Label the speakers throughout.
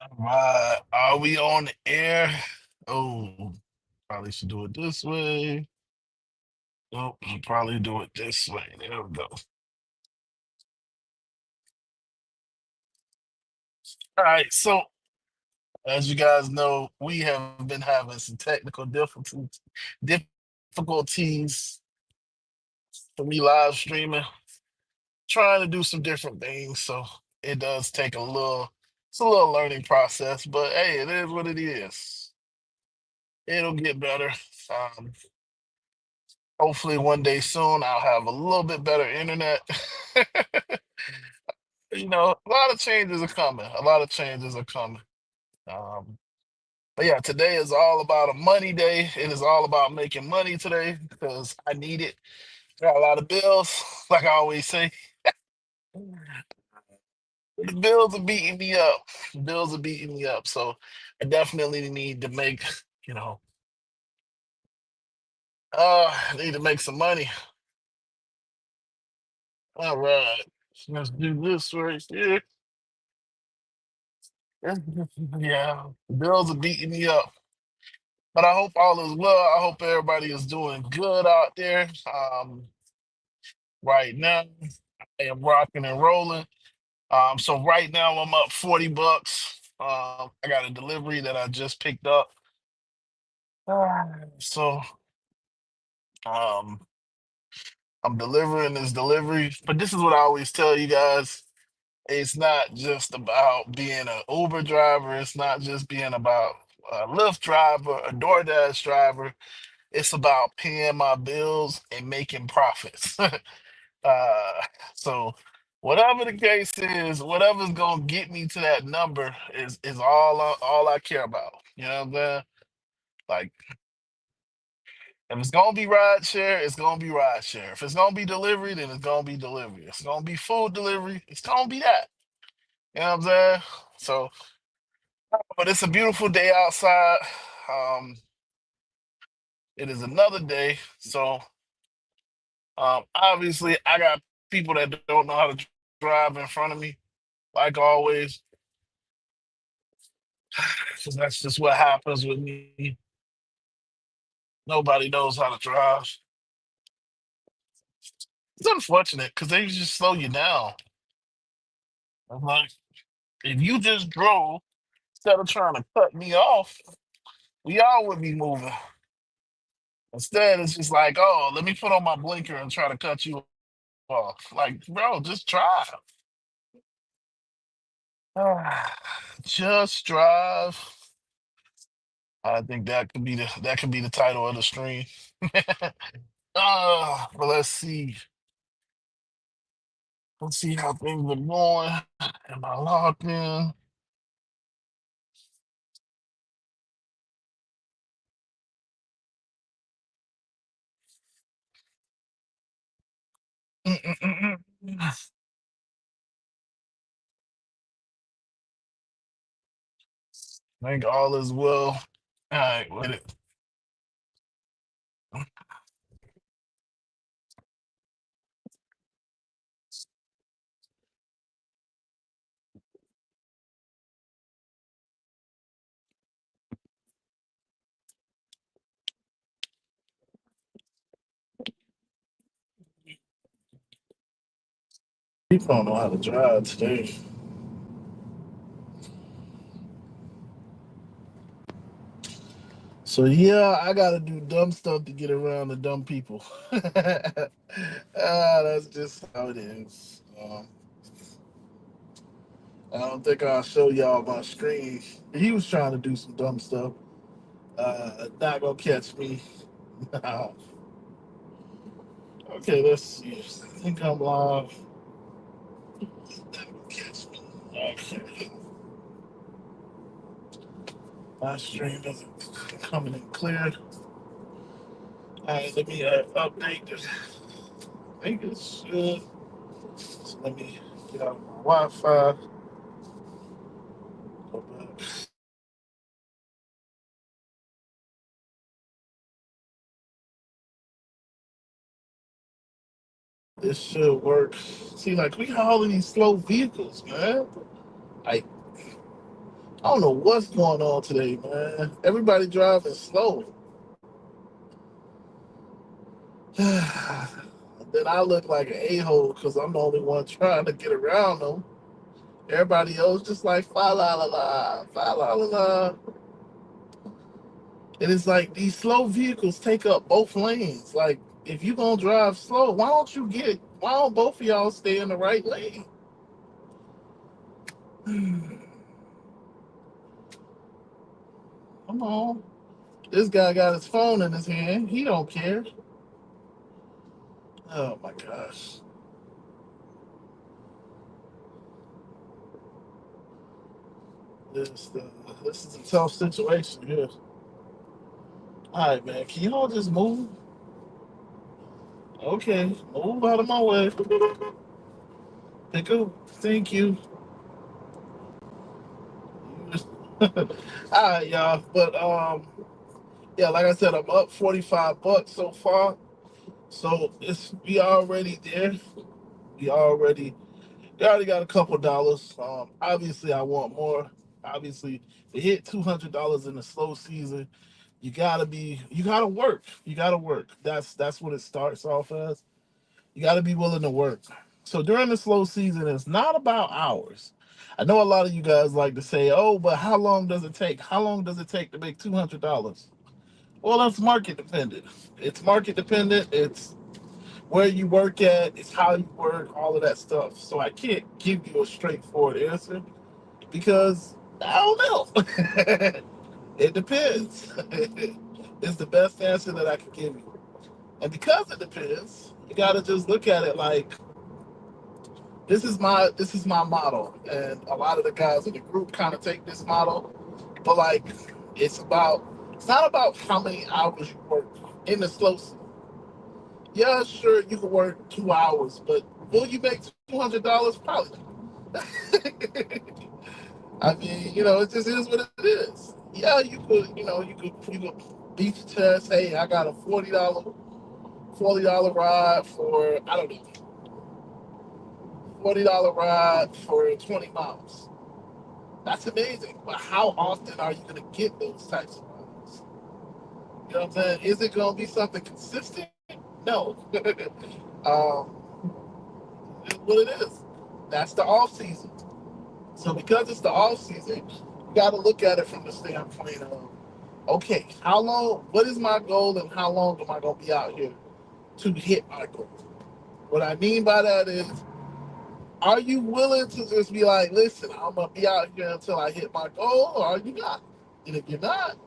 Speaker 1: All right, are we on the air? Oh, probably should do it this way. Nope, I'll probably do it this way. There we go. All right, so as you guys know, we have been having some technical difficulties for me live streaming, trying to do some different things. So it does take it's a little learning process, but hey, it is what it is. It'll get better. Um, Hopefully, one day soon, I'll have a little bit better internet. A lot of changes are coming. A lot of changes are coming. Um, but yeah, today is all about a money day. It is all about making money today because I need it. Got a lot of bills, like I always say. The bills are beating me up. Bills are beating me up. So I definitely need to make, you know, I need to make some money. All right. Let's do this right here. Yeah, bills are beating me up. But I hope all is well. I hope everybody is doing good out there. Right now, I am rocking and rolling. So right now I'm up $40. I got a delivery that I just picked up. So um, I'm delivering this delivery. But this is what I always tell you guys. It's not just about being an Uber driver. It's not just being about a Lyft driver, a DoorDash driver. It's about paying my bills and making profits. uh, so whatever the case is, whatever's gonna get me to that number is all I care about. You know what I'm saying? Like if it's gonna be ride share, it's gonna be ride share. If it's gonna be delivery, then it's gonna be delivery. If it's gonna be food delivery, it's gonna be that. You know what I'm saying? So, but it's a beautiful day outside. Um, it is another day. So obviously, I got people that don't know how to drive in front of me, like always, because that's just what happens with me. Nobody knows how to drive. It's unfortunate because they just slow you down. I'm like, if you just drove instead of trying to cut me off, we all would be moving. Instead, it's just like, oh, let me put on my blinker and try to cut you off. Like, bro, just drive. Just drive. I think that could be the title of the stream. But let's see. Let's see how things are going. Am I logged in? Mm-mm-mm-mm. I think all is well. All right, with it. People don't know how to drive today. So yeah, I gotta do dumb stuff to get around the dumb people. That's just how it is. I don't think I'll show y'all my screen. He was trying to do some dumb stuff. Not gonna catch me. Okay, let's see. I think I'm live. Not gonna catch me. Okay, my stream doesn't coming in clear. All right, let me update this. I think it should. So let me get out of my Wi-Fi. Go back. This should work. See, like we got all of these slow vehicles, man. Like I don't know what's going on today, man. Everybody driving slow. Then I look like an a-hole because I'm the only one trying to get around them. Everybody else just like fa la la la, fa la la la. And it's like these slow vehicles take up both lanes. Like if you gonna drive slow, why don't both of y'all stay in the right lane? Come on. This guy got his phone in his hand. He don't care. Oh my gosh. This, uh, this is a tough situation here. All right, man. Can y'all just move? Okay, move out of my way. Pick up. Thank you. All right, y'all. But yeah, like I said, I'm up $45 so far. So it's we already there. We already we already got a couple dollars. Obviously I want more. Obviously, to hit $200 in the slow season, you gotta work. You gotta work. That's what it starts off as. You gotta be willing to work. So during the slow season, it's not about hours. I know a lot of you guys like to say, "Oh, but how long does it take? How long does it take to make $200?" Well, that's market dependent. It's market dependent. It's where you work at. It's how you work. All of that stuff. So I can't give you a straightforward answer because I don't know. It depends. It's the best answer that I can give you. And because it depends, you got to just look at it like this is my model, and a lot of the guys in the group kind of take this model, but like it's not about how many hours you work in the slow season. Yeah, sure, you can work 2 hours, but will you make $200? Probably not. I mean, it just is what it is. Yeah, you could beat your chest. Hey, I got a $40 ride for I don't know $40 ride for 20 miles. That's amazing. But how often are you going to get those types of rides? You know what I'm saying? Is it going to be something consistent? No. It's what it is. That's the off season. So because it's the off season, you got to look at it from the standpoint of, okay, how long? What is my goal, and how long am I going to be out here to hit my goal? What I mean by that is, are you willing to just be like, listen, I'm gonna be out here until I hit my goal, or are you not? And if you're not,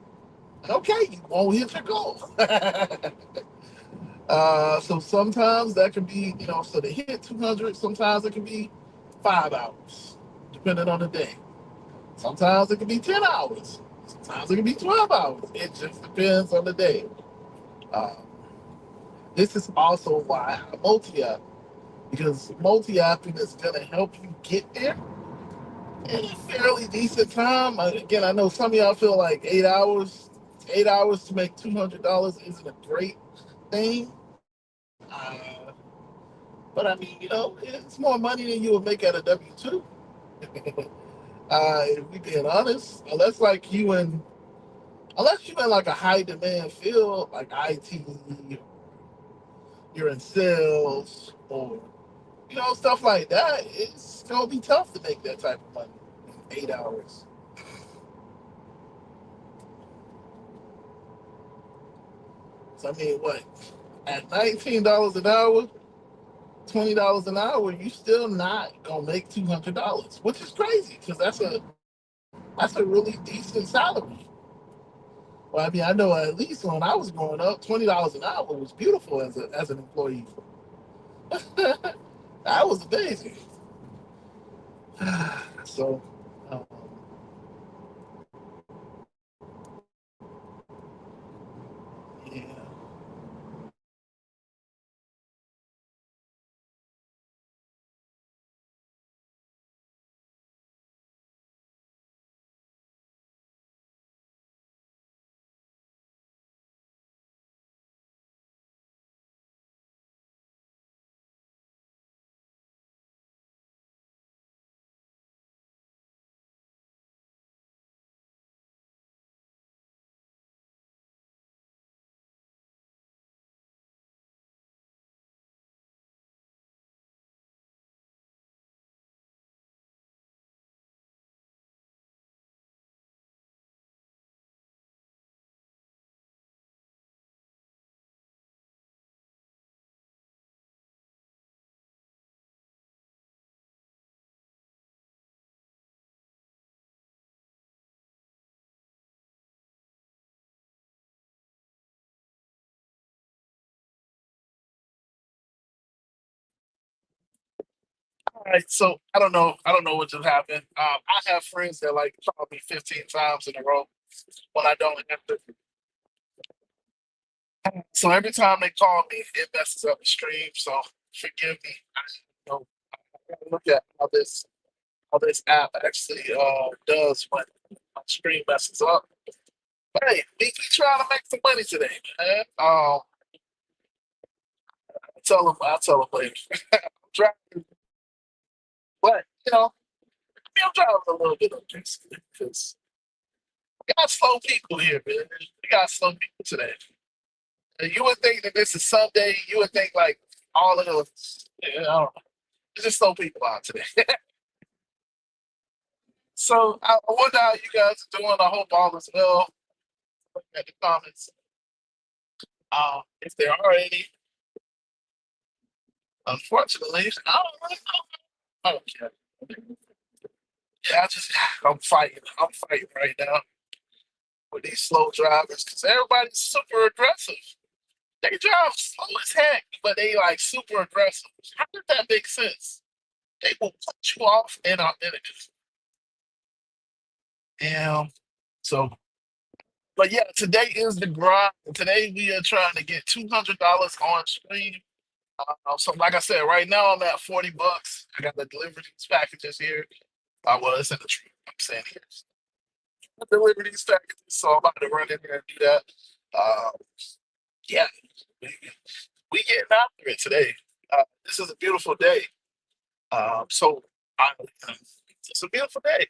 Speaker 1: okay, you won't hit your goal. So sometimes that can be, so to hit 200, sometimes it can be 5 hours, depending on the day. Sometimes it can be 10 hours. Sometimes it can be 12 hours. It just depends on the day. Uh, this is also why I multi-app, because multi-apping is going to help you get there in a fairly decent time. Again, I know some of y'all feel like 8 hours to make $200 isn't a great thing. Uh, but I mean, it's more money than you would make at a W-2. If we being honest, unless you in like a high demand field like IT, you're in sales or stuff like that, it's gonna be tough to make that type of money in 8 hours. So I mean, what at $19 an hour, $20 an hour, you still not gonna make $200, which is crazy because that's a really decent salary. Well, I mean, I know at least when I was growing up, $20 an hour was beautiful as an employee. That was amazing. So, um, yeah. Right, so I don't know what just happened. I have friends that like call me 15 times in a row when I don't answer. So every time they call me, it messes up the stream. So forgive me. You know, I gotta look at how this app actually does when my stream messes up. But hey, we trying to make some money today, man. I'll tell them later. I'm driving, but I'm driving a little bit of this because we got slow people here, man. We got slow people today. And you would think that this is Sunday. You would think like all of those. I don't know. There's just slow people out today. So I wonder how you guys are doing. I hope all is well. Look at the comments. If there are any, unfortunately, I don't really know. I don't care. Yeah, I'm fighting. I'm fighting right now with these slow drivers because everybody's super aggressive. They drive slow as heck, but they like super aggressive. How did that make sense? They will cut you off in a minute. Yeah. So, but yeah, today is the grind. Today we are trying to get $200 on stream. So, like I said, right now I'm at $40. I got to deliver these packages here. Well, it's in the tree. I'm saying here. I deliver these packages, so I'm about to run in there and do that. Uh, yeah, we, we getting after it today. This is a beautiful day. So I, it's a beautiful day.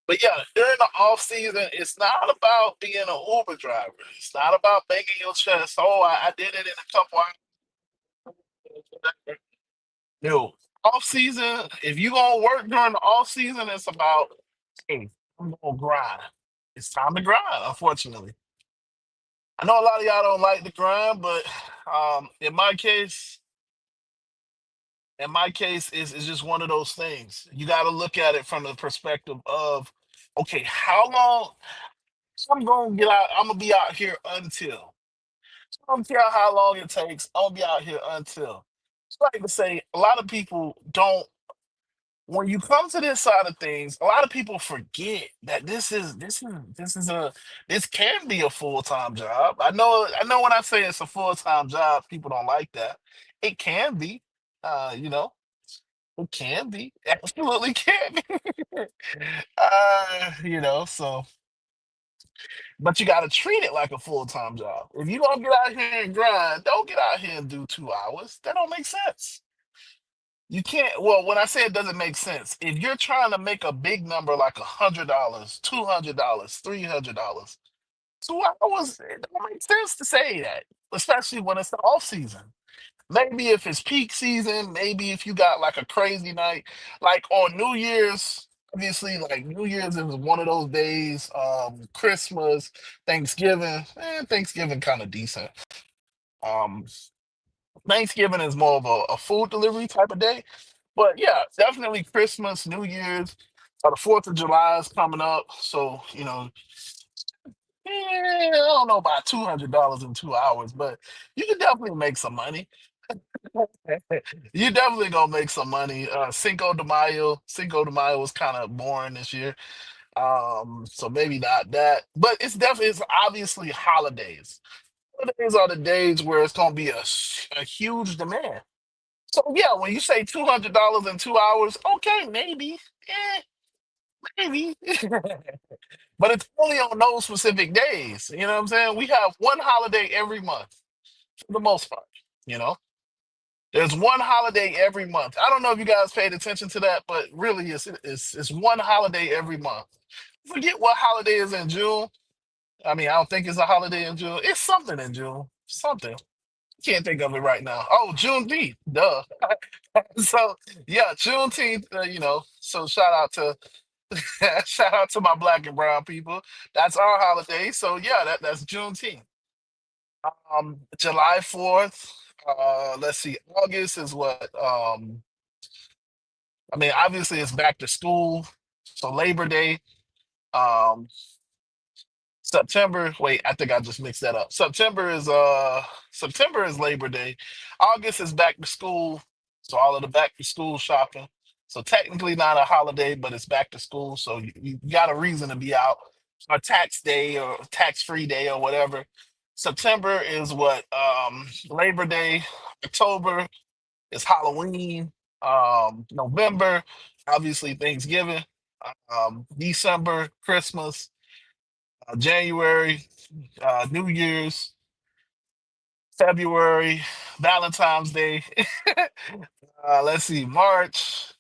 Speaker 1: But yeah, during the off season, it's not about being an Uber driver. It's not about banging your chest. Oh, I did it in a couple hours. No. Off season, if you gonna work during the off season, it's about hey, I'm gonna grind. It's time to grind, unfortunately. I know a lot of y'all don't like the grind, but in my case, it's just one of those things. You got to look at it from the perspective of, okay, how long I'm gonna get out? I'm gonna be out here until. I don't care how long it takes. I'm gonna be out here until. It's like to say, a lot of people don't. When you come to this side of things, a lot of people forget that this can be a full time job. I know when I say it's a full time job, people don't like that. It can be, you know, it can be, absolutely can be. So but you got to treat it like a full time job. If you don't get out here and grind, don't get out here and do 2 hours. That don't make sense. You can't. Well, when I say it doesn't make sense, if you're trying to make a big number like $100, $200, $300, 2 hours, it don't make sense to say that, especially when it's the off season. Maybe if it's peak season, maybe if you got like a crazy night, like on New Year's. Obviously, like New Year's is one of those days. Christmas, Thanksgiving, Thanksgiving kind of decent. Um, Thanksgiving is more of a food delivery type of day. But yeah, definitely Christmas, New Year's, the 4th of July is coming up. So, I don't know about $200 in 2 hours, but you can definitely make some money. You definitely gonna make some money. Cinco de Mayo was kind of boring this year. So maybe not that, but it's obviously holidays. Holidays are the days where it's gonna be a huge demand. So yeah, when you say $200 in 2 hours, okay, maybe, eh, maybe, but it's only on those specific days. You know what I'm saying? We have one holiday every month for the most part. You know, there's one holiday every month. I don't know if you guys paid attention to that, but really, it's one holiday every month. Forget what holiday is in June. I mean, I don't think it's a holiday in June. It's something in June. Something. Can't think of it right now. Oh, Juneteenth. Duh. So yeah, Juneteenth. So shout out to my black and brown people. That's our holiday. So yeah, that's Juneteenth. July 4th. Let's see. August is what? I mean, obviously it's back to school. So Labor Day. Um, September. Wait, I think I just mixed that up. September is Labor Day. August is back to school. So all of the back to school shopping. So technically not a holiday, but it's back to school. So you got a reason to be out. Or tax day or tax free day or whatever. September is what Labor Day. October is Halloween. November, obviously Thanksgiving. December, Christmas. January, New Year's. February, Valentine's Day. Let's see, March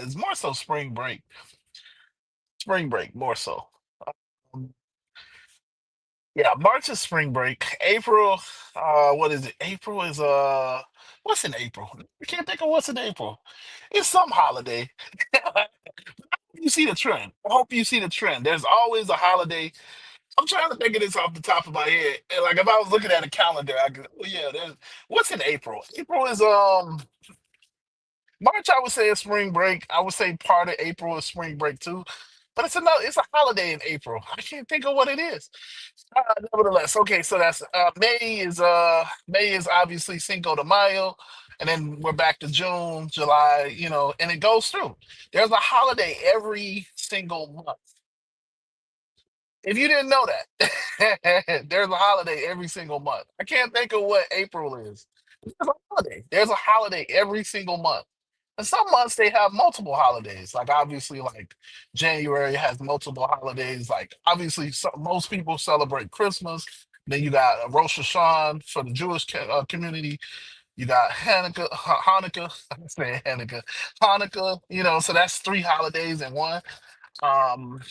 Speaker 1: is more so spring break. Spring break, more so. Um, yeah, March is spring break. April, what is it? April is what's in April? I can't think of what's in April. It's some holiday. You see the trend. I hope you see the trend. There's always a holiday. I'm trying to think of this off the top of my head. And like if I was looking at a calendar, I could, oh yeah, there's what's in April? April is March, I would say is spring break. I would say part of April is spring break too. But it's a holiday in April. I can't think of what it is. Nevertheless, okay, so that's May is obviously Cinco de Mayo, and then we're back to June, July, and it goes through. There's a holiday every single month. If you didn't know that, there's a holiday every single month. I can't think of what April is. There's a holiday. There's a holiday every single month. And some months they have multiple holidays. Like obviously, like January has multiple holidays. Like obviously, most people celebrate Christmas. Then you got Rosh Hashanah for the Jewish community. You got Hanukkah. I'm saying Hanukkah, Hanukkah. So that's three holidays in one. Um,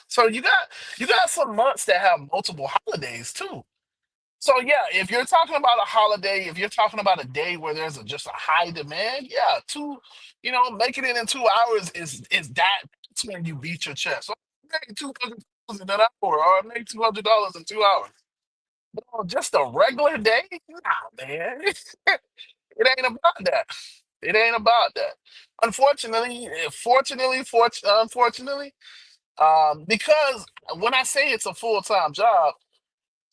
Speaker 1: so you got some months that have multiple holidays too. So yeah, if you're talking about a holiday, if you're talking about a day where there's just a high demand, yeah, making it in 2 hours is that's when you beat your chest. So I made $200 in an hour, or I made $200 in 2 hours. Just a regular day, nah, man, it ain't about that. It ain't about that. Unfortunately, because when I say it's a full time job,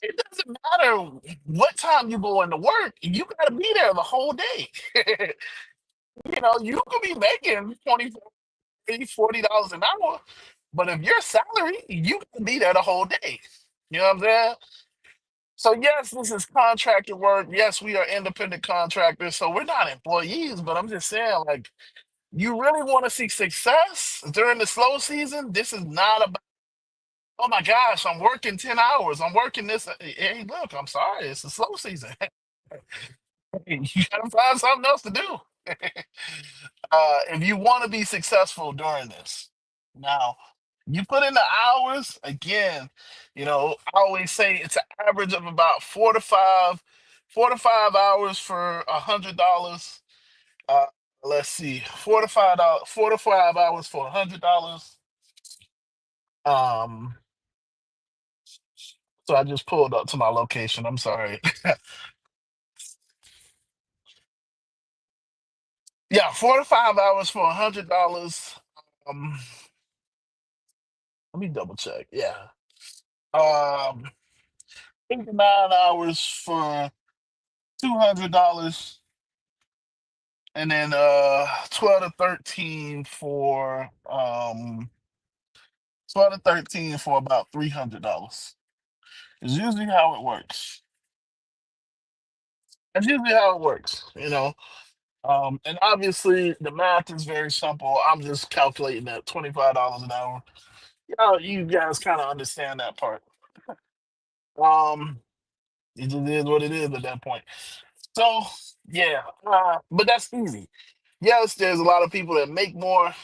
Speaker 1: it doesn't matter what time you go into work. You got to be there the whole day. You could be making 40 dollars an hour, but if you're salary, you can be there the whole day. You know what I'm saying? So yes, this is contractor work. Yes, we are independent contractors, so we're not employees. But I'm just saying, like, you really want to see success during the slow season. This is not about, oh my gosh, I'm working 10 hours. I'm working this. Hey, look, I'm sorry, it's the slow season. You gotta find something else to do. If you want to be successful during this. Now, you put in the hours, again, I always say it's an average of about 4 to 5 hours for $100. Uh, let's see, $4 to 5, 4 to 5 hours for $100. Um, so I just pulled up to my location. I'm sorry. Yeah, 4 to 5 hours for $100. Um, let me double check. Yeah. 89 hours for $200, and then 12 to 13 for about $300. Is usually how it works. That's usually how it works. And obviously the math is very simple. I'm just calculating that $25 an hour. You guys kind of understand that part. Um, it just is what it is at that point. So yeah, but that's easy. Yes, there's a lot of people that make more.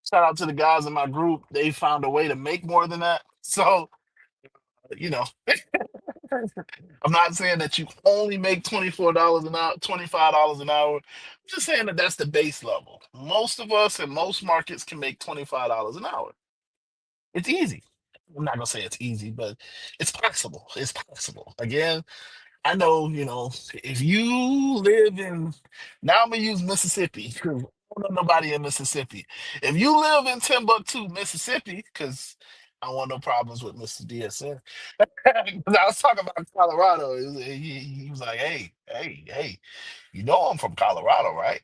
Speaker 1: Shout out to the guys in my group. They found a way to make more than that. So, you know, I'm not saying that you only make $24 an hour, $25 an hour. I'm just saying that that's the base level. Most of us in most markets can make $25 an hour. It's easy. I'm not gonna say it's easy, but it's possible. It's possible. Again, I know, if you live in, now I'm gonna use Mississippi because I don't know nobody in Mississippi. If you live in Timbuktu, Mississippi, because I want no problems with Mr. DSN. 'Cause I was talking about Colorado. He was like, hey, you know I'm from Colorado, right?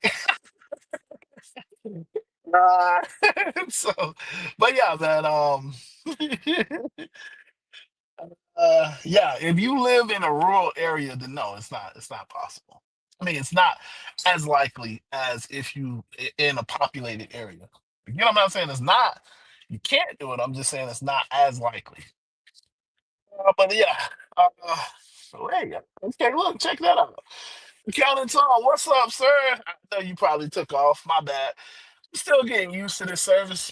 Speaker 1: Uh, so, but yeah, man. Yeah, if you live in a rural area, then no, it's not possible. I mean, it's not as likely as if in a populated area. You know what I'm saying? It's not. You can't do it. I'm just saying it's not as likely. But yeah. So, hey, okay, look, check that out. Counting Tom, what's up, sir? I know you probably took off. My bad. I'm still getting used to this service.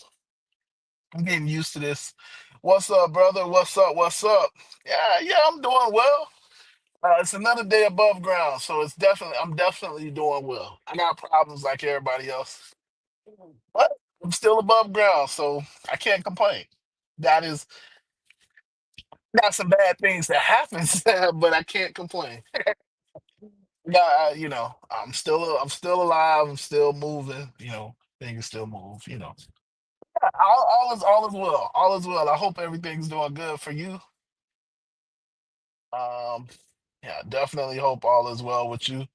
Speaker 1: I'm getting used to this. What's up, brother? What's up? What's up? Yeah, I'm doing well. It's another day above ground, so I'm definitely doing well. I got problems like everybody else, but I'm still above ground, so I can't complain. That is not some bad things that happens, but I can't complain. Yeah, I'm still alive. I'm still moving. Things still move. All is well. All is well. I hope everything's doing good for you. Um, yeah, definitely hope all is well with you.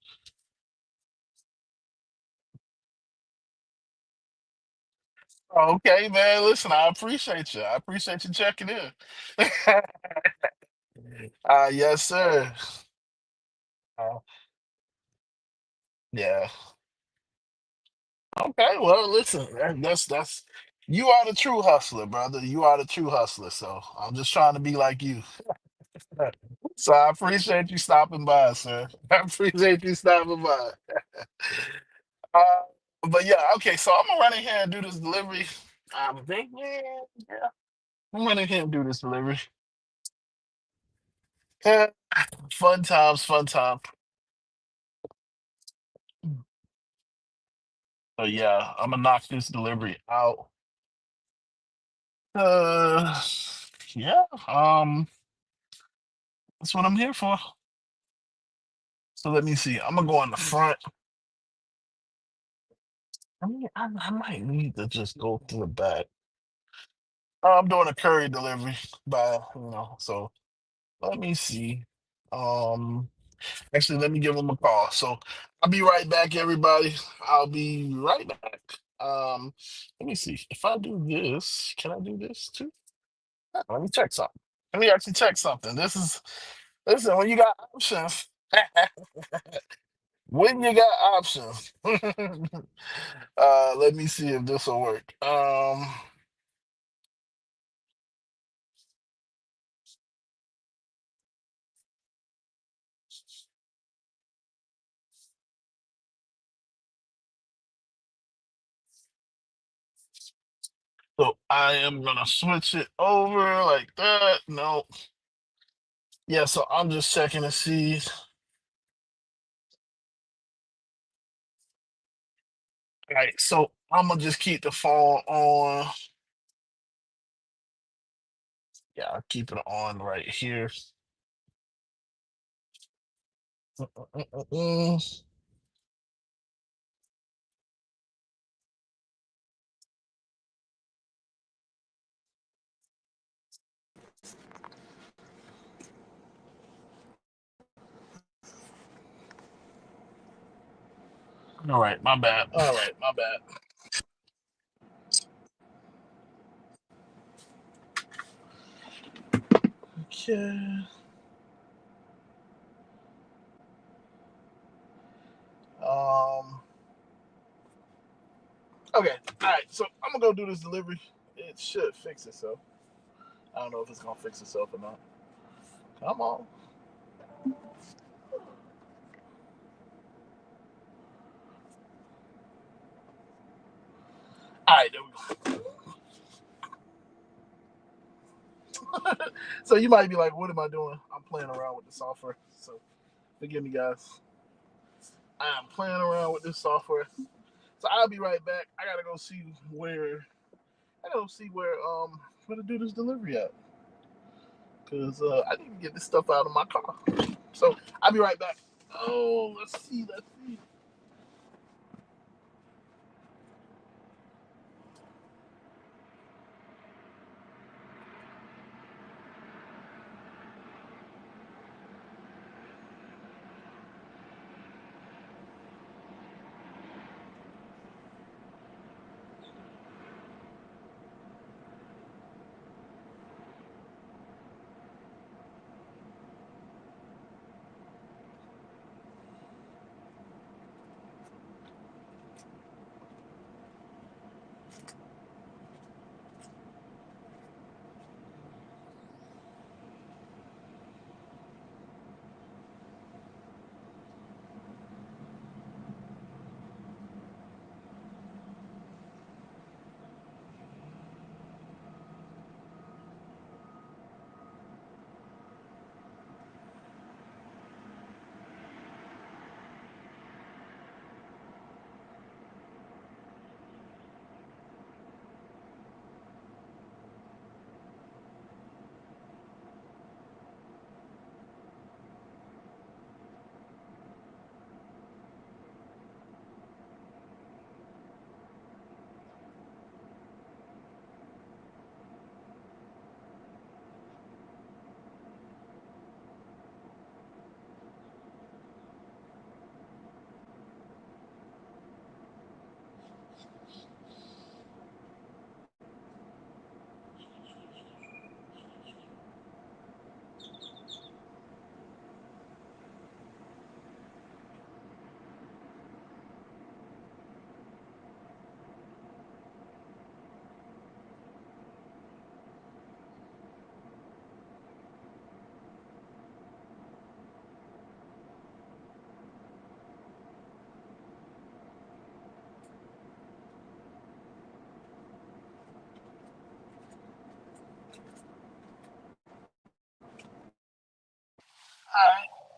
Speaker 1: Okay, man. Listen, I appreciate you. I appreciate you checking in. Yes, sir. Uh, yeah. Okay. Well, listen. That's you are the true hustler, brother. You are the true hustler. So I'm just trying to be like you. So I appreciate you stopping by, sir. I appreciate you stopping by. Uh, but yeah, okay. So I'm gonna run in here and do this delivery. I'm thinking, yeah, I'm running here and do this delivery. Yeah, fun times, fun time. So yeah, I'm gonna knock this delivery out. Uh, yeah. That's what I'm here for. So let me see. I'm gonna go on the front. I might need to just go to the back. I'm doing a curry delivery so let me see. Um, Actually, let me give them a call. So I'll be right back, everybody. I'll be right back. Let me see. If I do this, can I do this too? Let me check something. Let me actually check something. Listen, when you got options, when you got options. Let me see if this will work. So I am gonna switch it over like that. No. Yeah, so I'm just checking to see. All right, so I'm gonna just keep the phone on. Yeah, I'll keep it on right here. Mm. All right, my bad.
Speaker 2: All right, my bad.
Speaker 1: Okay. Um. Okay. All right. So I'm gonna go do this delivery. It should fix itself. I don't know if it's gonna fix itself or not. Come on. All right. There we go. So you might be like, "What am I doing?" I'm playing around with the software. So forgive me, guys. I am playing around with this software. So I'll be right back. I gotta go see where where to do this delivery at. Cause I need to get this stuff out of my car. So I'll be right back. Oh, let's see. Let's see.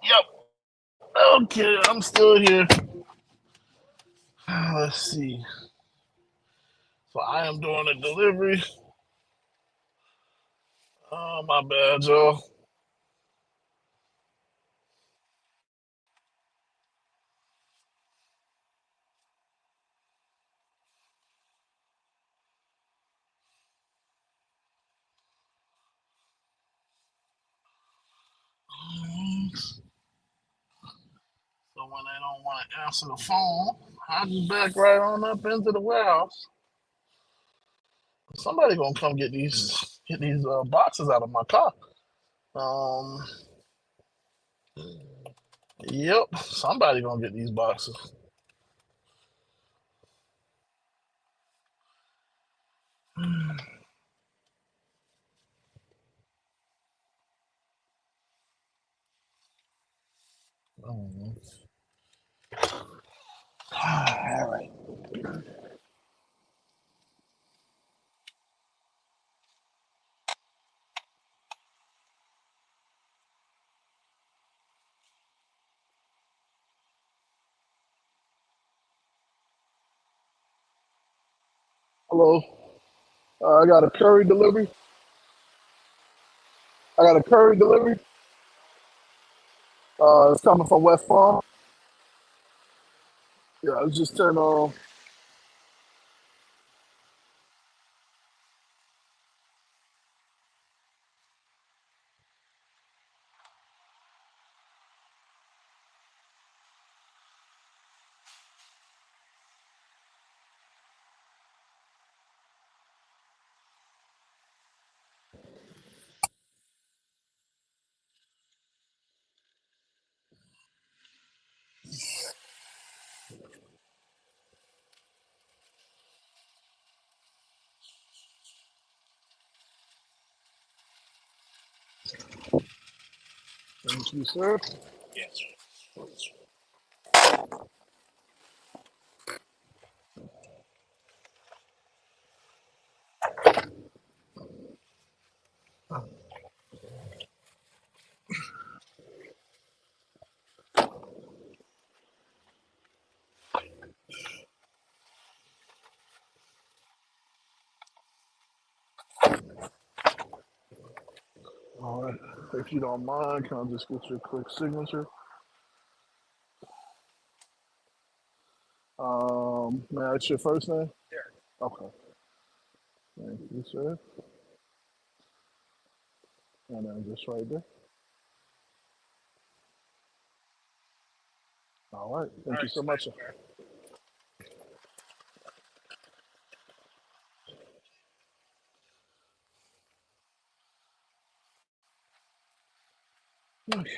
Speaker 1: Yep. Okay, I'm still here. Let's see. So I am doing a delivery. Oh, my bad, y'all. So when they don't want to answer the phone, I just back right on up into the warehouse. Somebody gonna come get these boxes out of my car. Um, yep, somebody gonna get these boxes. Um, all right. Hello. I got a curry delivery. I got a curry delivery. It's coming from West Palm. Yeah, it's just turned on. Thank you, sir. All right. If you don't mind, can I just get your quick signature? May I ask your first name? Okay. Thank you, sir. And then just right there. All right. Thank you so much, sir. Okay.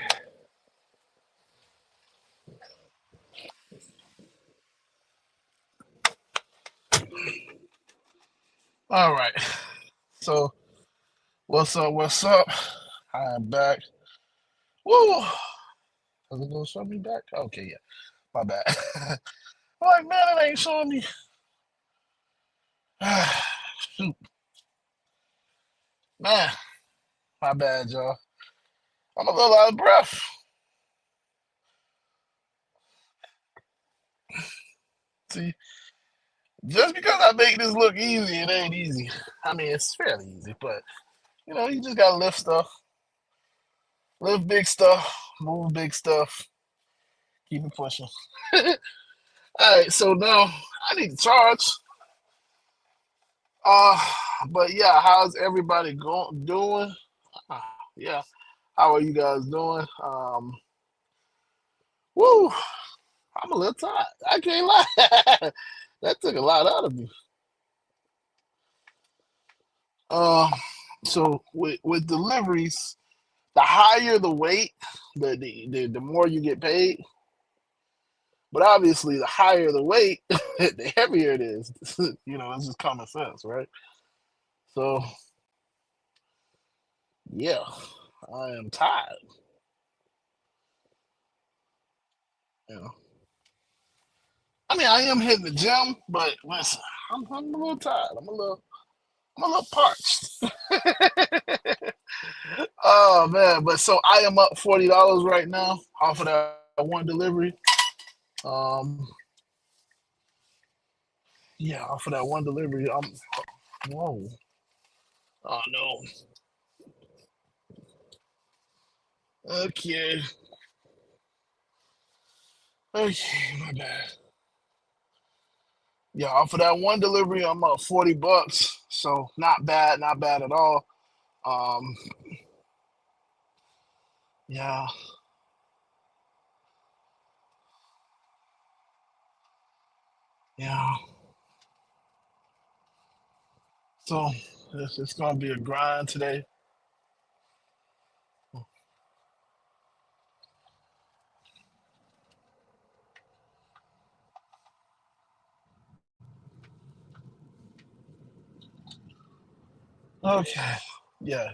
Speaker 1: All right. So, what's up? What's up? I am back. Woo! Is it gonna show me back? Okay, yeah. My bad. I'm like, man, it ain't showing me. Shoot, man, my bad, y'all. I'm a little out of breath. See, just because I make this look easy, it ain't easy. I mean, it's fairly easy, but you just gotta lift stuff, lift big stuff, move big stuff, keep it pushing. All right, so now I need to charge. Uh, but yeah, how's everybody doing? Uh, yeah, how are you guys doing? Woo, I'm a little tired. I can't lie. That took a lot out of me. Um, so with deliveries, the higher the weight, the more you get paid. But obviously, the higher the weight, the heavier it is. It's just common sense, right? So yeah, I am tired. You know, I mean, I am hitting the gym, but listen, I'm a little tired. I'm a little parched. Oh man, but so I am up $40 right now off of that one delivery. Um, yeah, off of that one delivery. Whoa. Oh no. Okay. Okay, my bad. Yeah, off of that one delivery, I'm up $40. So not bad, not bad at all. Um, yeah, yeah. So it's gonna be a grind today. Okay. Yeah,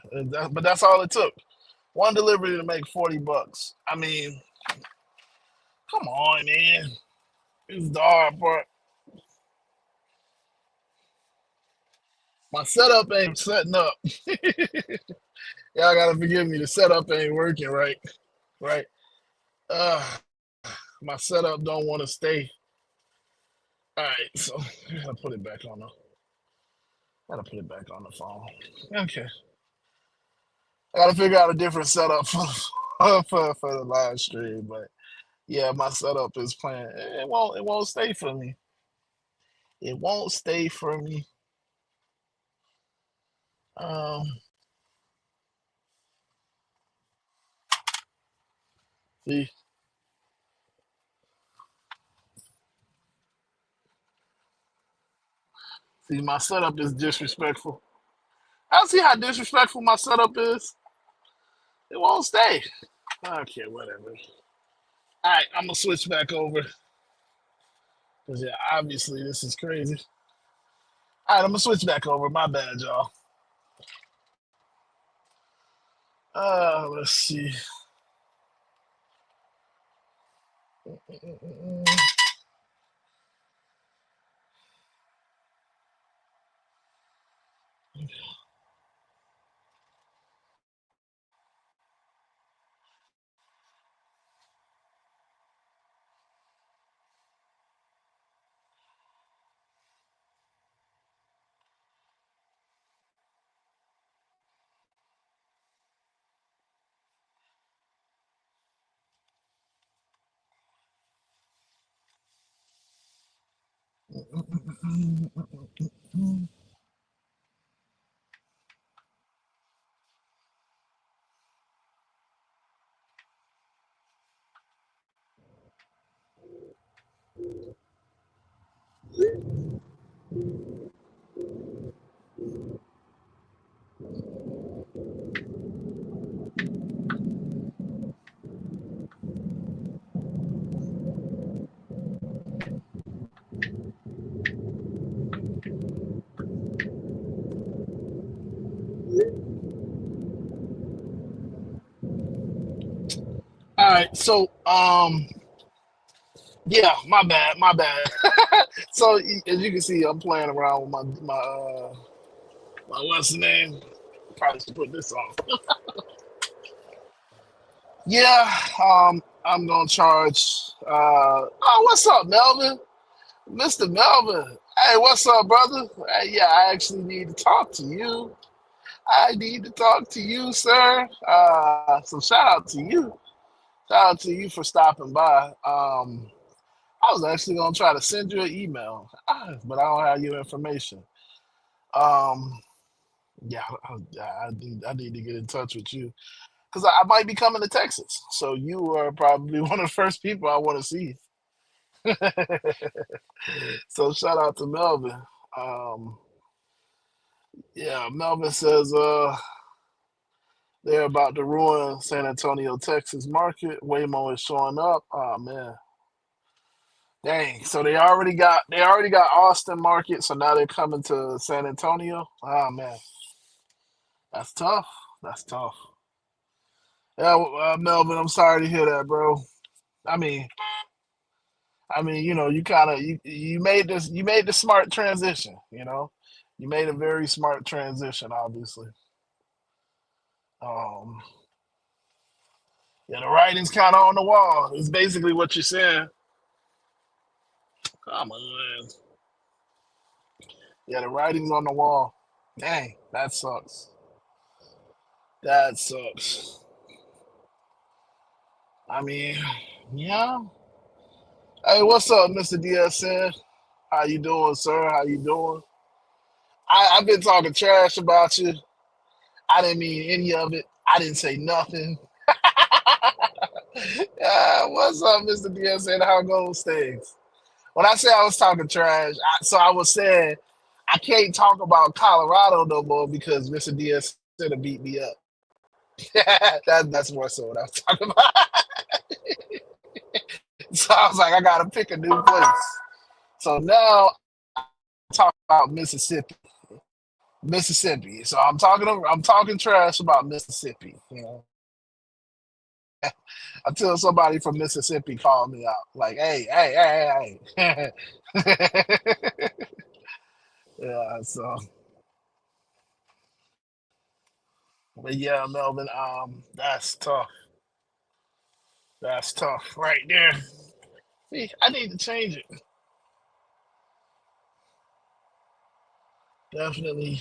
Speaker 1: but that's all it took. One delivery to make $40. I mean, come on, man. It's the hard part. My setup ain't setting up. Y'all gotta forgive me. The setup ain't working right. Right. Uh, my setup don't want to stay. All right, so I gotta put it back on the. Gotta put it back on the phone. Okay. I gotta figure out a different setup for for the live stream, but yeah, my setup is playing. It won't stay for me. It won't stay for me. Um, see, my setup is disrespectful. I see how disrespectful my setup is. It won't stay. Okay, whatever. All right, I'm gonna switch back over because yeah, obviously this is crazy. All right, I'm gonna switch back over. My bad, y'all. Let's see. All right, so yeah, my bad. So as you can see, I'm playing around with my what's the name? Probably should put this on. Yeah, I'm gonna charge. Oh, what's up, Melvin? Mr. Melvin. Hey, what's up, brother? Hey, yeah, I actually need to talk to you. I need to talk to you, sir. So shout out to you. Shout out to you for stopping by. I was actually gonna try to send you an email, but I don't have your information. Um, yeah, I need to get in touch with you because I might be coming to Texas. So you are probably one of the first people I want to see. So shout out to Melvin. Um, yeah, Melvin says they're about to ruin San Antonio, Texas market. Waymo is showing up. Oh man. Dang. So they already got Austin market, so now they're coming to San Antonio. Oh man. That's tough. That's tough. Yeah, Melvin, I'm sorry to hear that, bro. I mean, you kind of you made the smart transition. You made a very smart transition, obviously. Um, yeah, the writing's kind of on the wall. It's basically what you're saying. Come on. Yeah, the writing's on the wall. Dang, that sucks. That sucks. I mean, yeah. Hey, what's up, Mr. DSN? How you doing, sir? How you doing? I've been talking trash about you. I didn't mean any of it. I didn't say nothing. What's up, Mr. DSN? How goes things? When I say I was talking trash, I was saying I can't talk about Colorado no more because Mr. DSN beat me up. That's more so what I was talking about. So I was like, I gotta pick a new place. So now I talk about Mississippi. Mississippi. So I'm talking trash about Mississippi, you know. Until somebody from Mississippi called me out. Like, hey. Yeah, so but yeah, Melvin, that's tough. That's tough right there. See, I need to change it. Definitely.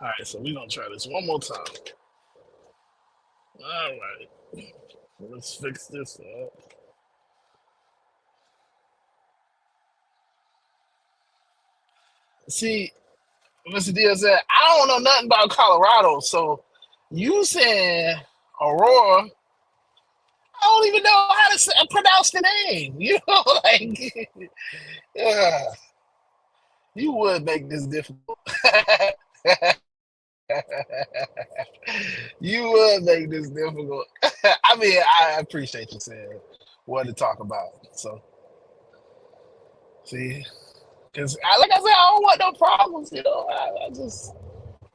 Speaker 1: All right, so we're gonna try this one more time. All right. Let's fix this up. See, Mr. Diaz said, I don't know nothing about Colorado, so you saying Aurora, I don't even know how to pronounce the name. You know, like, yeah, you would make this difficult. You would make this difficult. I mean, I appreciate you saying what to talk about. So, see, because like I said, I don't want no problems. You know, I just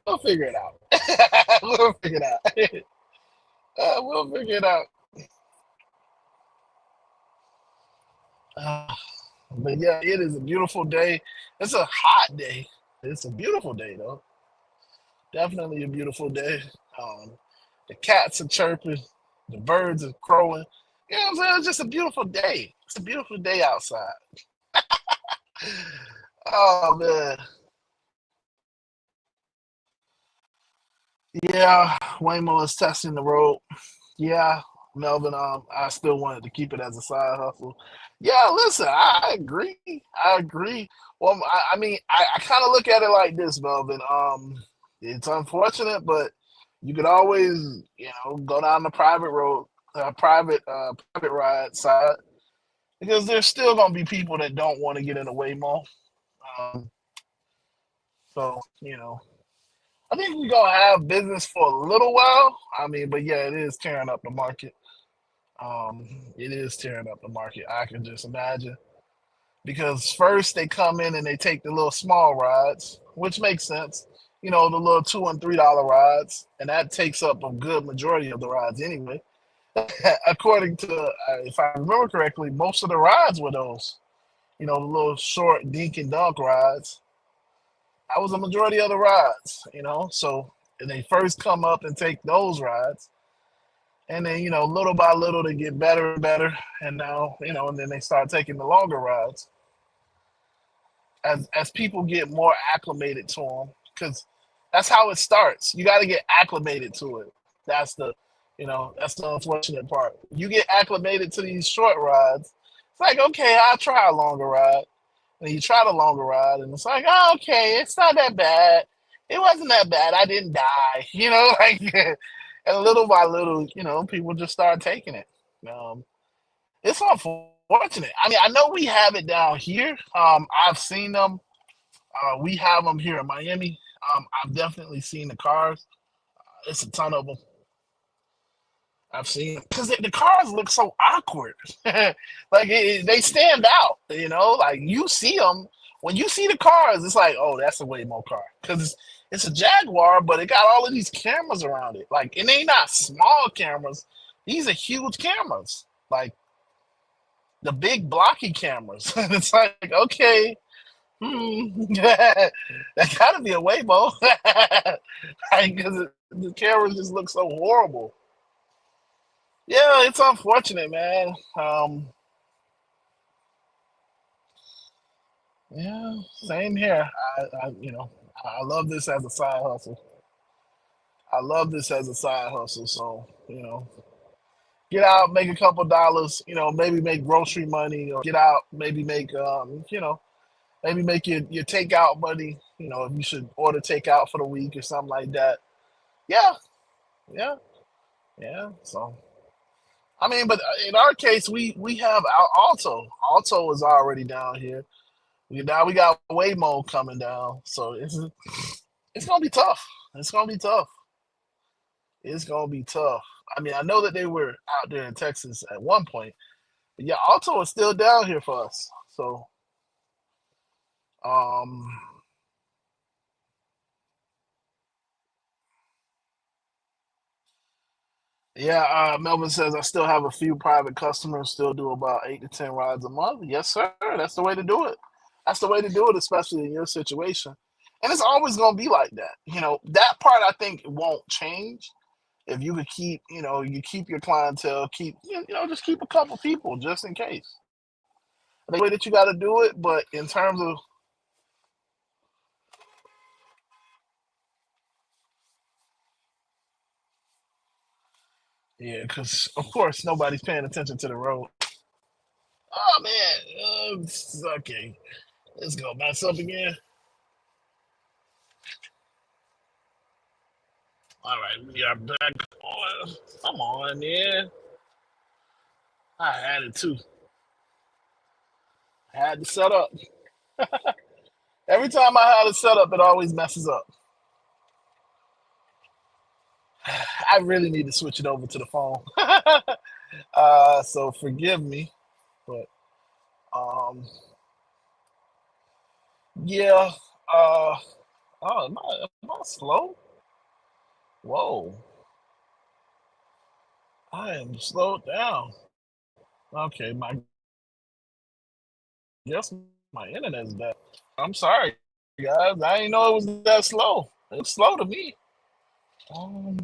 Speaker 1: we'll figure it out. We'll figure it out. We'll figure it out. Uh, but yeah, it is a beautiful day. It's a hot day. It's a beautiful day though. Definitely a beautiful day. Um, the cats are chirping, the birds are crowing. You know what I'm saying? It's just a beautiful day. It's a beautiful day outside. Oh man. Yeah, Waymo is testing the road. Yeah, Melvin, I still wanted to keep it as a side hustle. Yeah, listen, I agree. I agree. Well, I mean, I kind of look at it like this, Melvin. It's unfortunate, but you could always, go down the private road, private ride side, because there's still gonna be people that don't want to get in the Waymo. Um, so I think we're gonna have business for a little while. I mean, but yeah, it is tearing up the market. It is tearing up the market. I can just imagine because first they come in and they take the little small rides, which makes sense. The little $2 and $3 rides, and that takes up a good majority of the rides anyway. According to, if I remember correctly, most of the rides were those. The little short dink and dunk rides. That was a majority of the rides. So and they first come up and take those rides, and then little by little they get better and better, and now and then they start taking the longer rides as people get more acclimated to them, because that's how it starts. You got to get acclimated to it. That's the unfortunate part. You get acclimated to these short rides. It's like, okay, I'll try a longer ride. And you try the longer ride, and it's like, oh, okay, it's not that bad. It wasn't that bad. I didn't die. Like, and little by little, people just start taking it. Um, it's unfortunate. I mean, I know we have it down here. I've seen them. We have them here in Miami. I've definitely seen the cars. It's a ton of them. I've seen because the cars look so awkward. Like they stand out. Like you see them when you see the cars. It's like, oh, that's a Waymo car because it's a Jaguar, but it got all of these cameras around it. Like, and they not small cameras. These are huge cameras. Like the big blocky cameras. It's like, okay, That gotta be a Waymo. Because the cameras just look so horrible. Yeah, it's unfortunate, man. Yeah, same here. I love this as a side hustle. I love this as a side hustle. So, get out, make a couple dollars, maybe make grocery money or get out, maybe make, maybe make your takeout money, if you should order takeout for the week or something like that. Yeah, yeah, yeah. So, I mean, but in our case, we have our Alto. Alto is already down here. Now we got Waymo coming down. So it's gonna be tough. It's gonna be tough. It's gonna be tough. I mean, I know that they were out there in Texas at one point, but yeah, Alto is still down here for us. So, um, yeah. Melvin says I still have a few private customers. Still do about 8 to 10 rides a month. Yes, sir. That's the way to do it. That's the way to do it, especially in your situation. And it's always gonna be like that. That part I think won't change if you could keep, you keep your clientele, keep, just keep a couple people just in case. The way that you got to do it, but in terms of, yeah, because of course nobody's paying attention to the road. Oh man, okay, let's go mess up again. All right, we are back on. Come on, man. I had it too. I had to set up. Every time I had it set up, it always messes up. I really need to switch it over to the phone. So forgive me, but um, yeah. Uh, oh, am I slow? Whoa, I am slowed down. Okay, my guess my internet's bad. I'm sorry, guys. I didn't know it was that slow. It's slow to me. Um,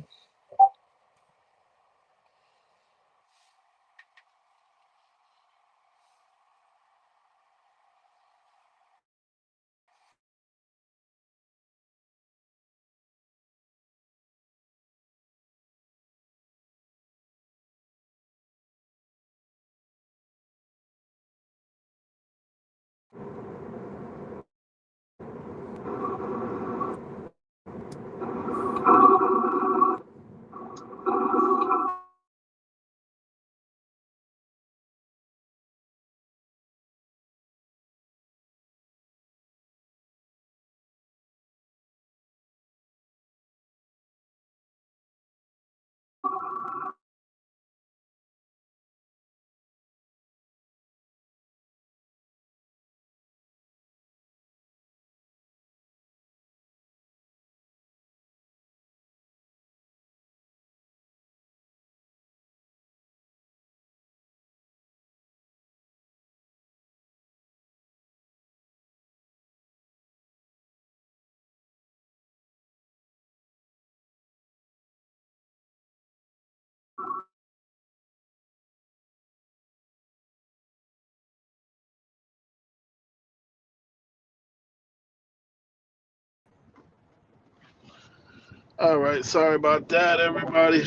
Speaker 1: all right, sorry about that, everybody.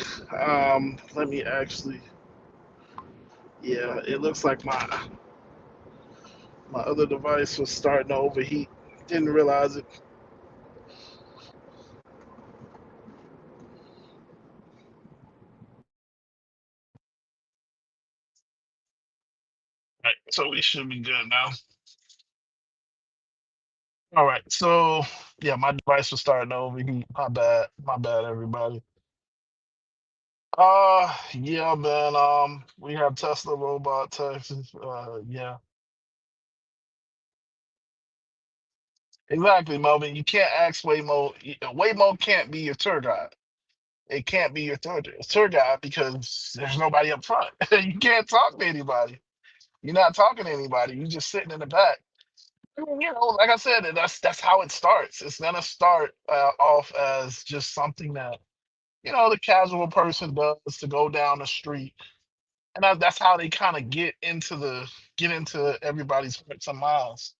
Speaker 1: Let me actually. Yeah, it looks like my other device was starting to overheat. Didn't realize it. All right, so we should be good now. All right, so yeah, my device was starting to overheat. My bad, everybody. Yeah, man. We have Tesla robot taxis. Yeah, exactly, Melvin. You can't ask Waymo. Waymo can't be your tour guide. It can't be your tour guide because there's nobody up front. You can't talk to anybody. You're not talking to anybody. You're just sitting in the back. Like I said, that's how it starts. It's gonna start off as just something that the casual person does to go down the street, and that's how they kind of get into everybody's hearts and minds.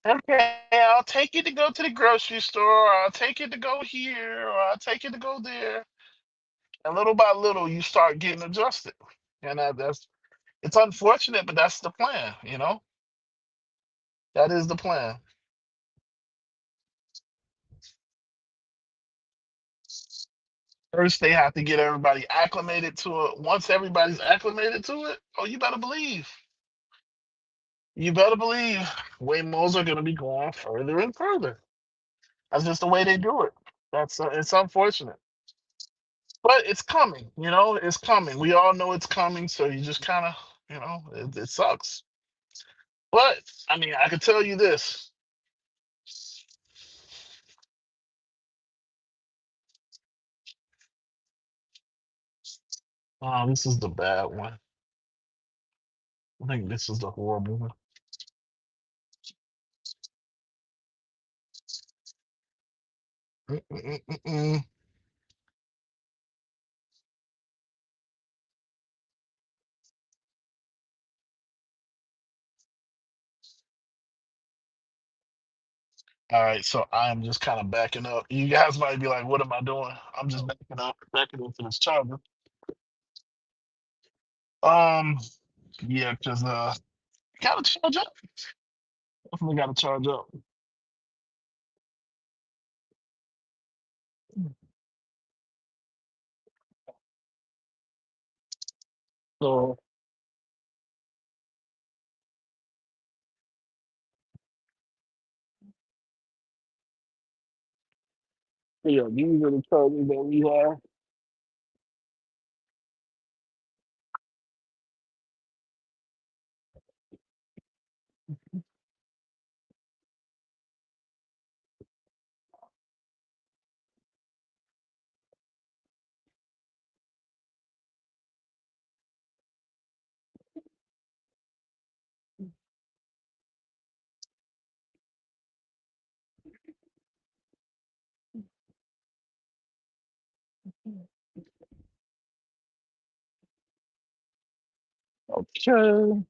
Speaker 1: Okay, I'll take you to go to the grocery store. Or I'll take you to go here, or I'll take you to go there. And little by little, you start getting adjusted, and that's it's unfortunate, but that's the plan. That is the plan. First, they have to get everybody acclimated to it. Once everybody's acclimated to it, oh, you better believe Waymos are going to be going further and further. That's just the way they do it. It's unfortunate, but it's coming. It's coming. We all know it's coming. So you just kind of, it sucks. But I mean, I can tell you this. This is the bad one. I think this is the horrible one. Mm-mm-mm-mm. All right, so I am just kind of backing up. You guys might be like, "What am I doing?" I'm just backing into this charger. Um, yeah, because gotta charge up. Definitely gotta charge up. So yeah, these are the chargers that we have. Okay.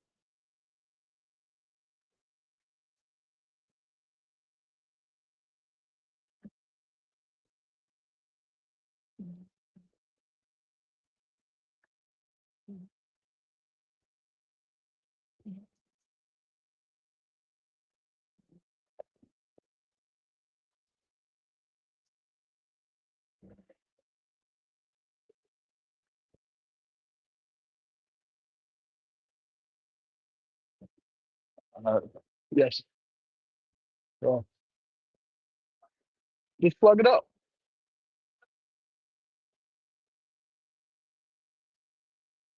Speaker 1: Uh, yes. So just plug it up.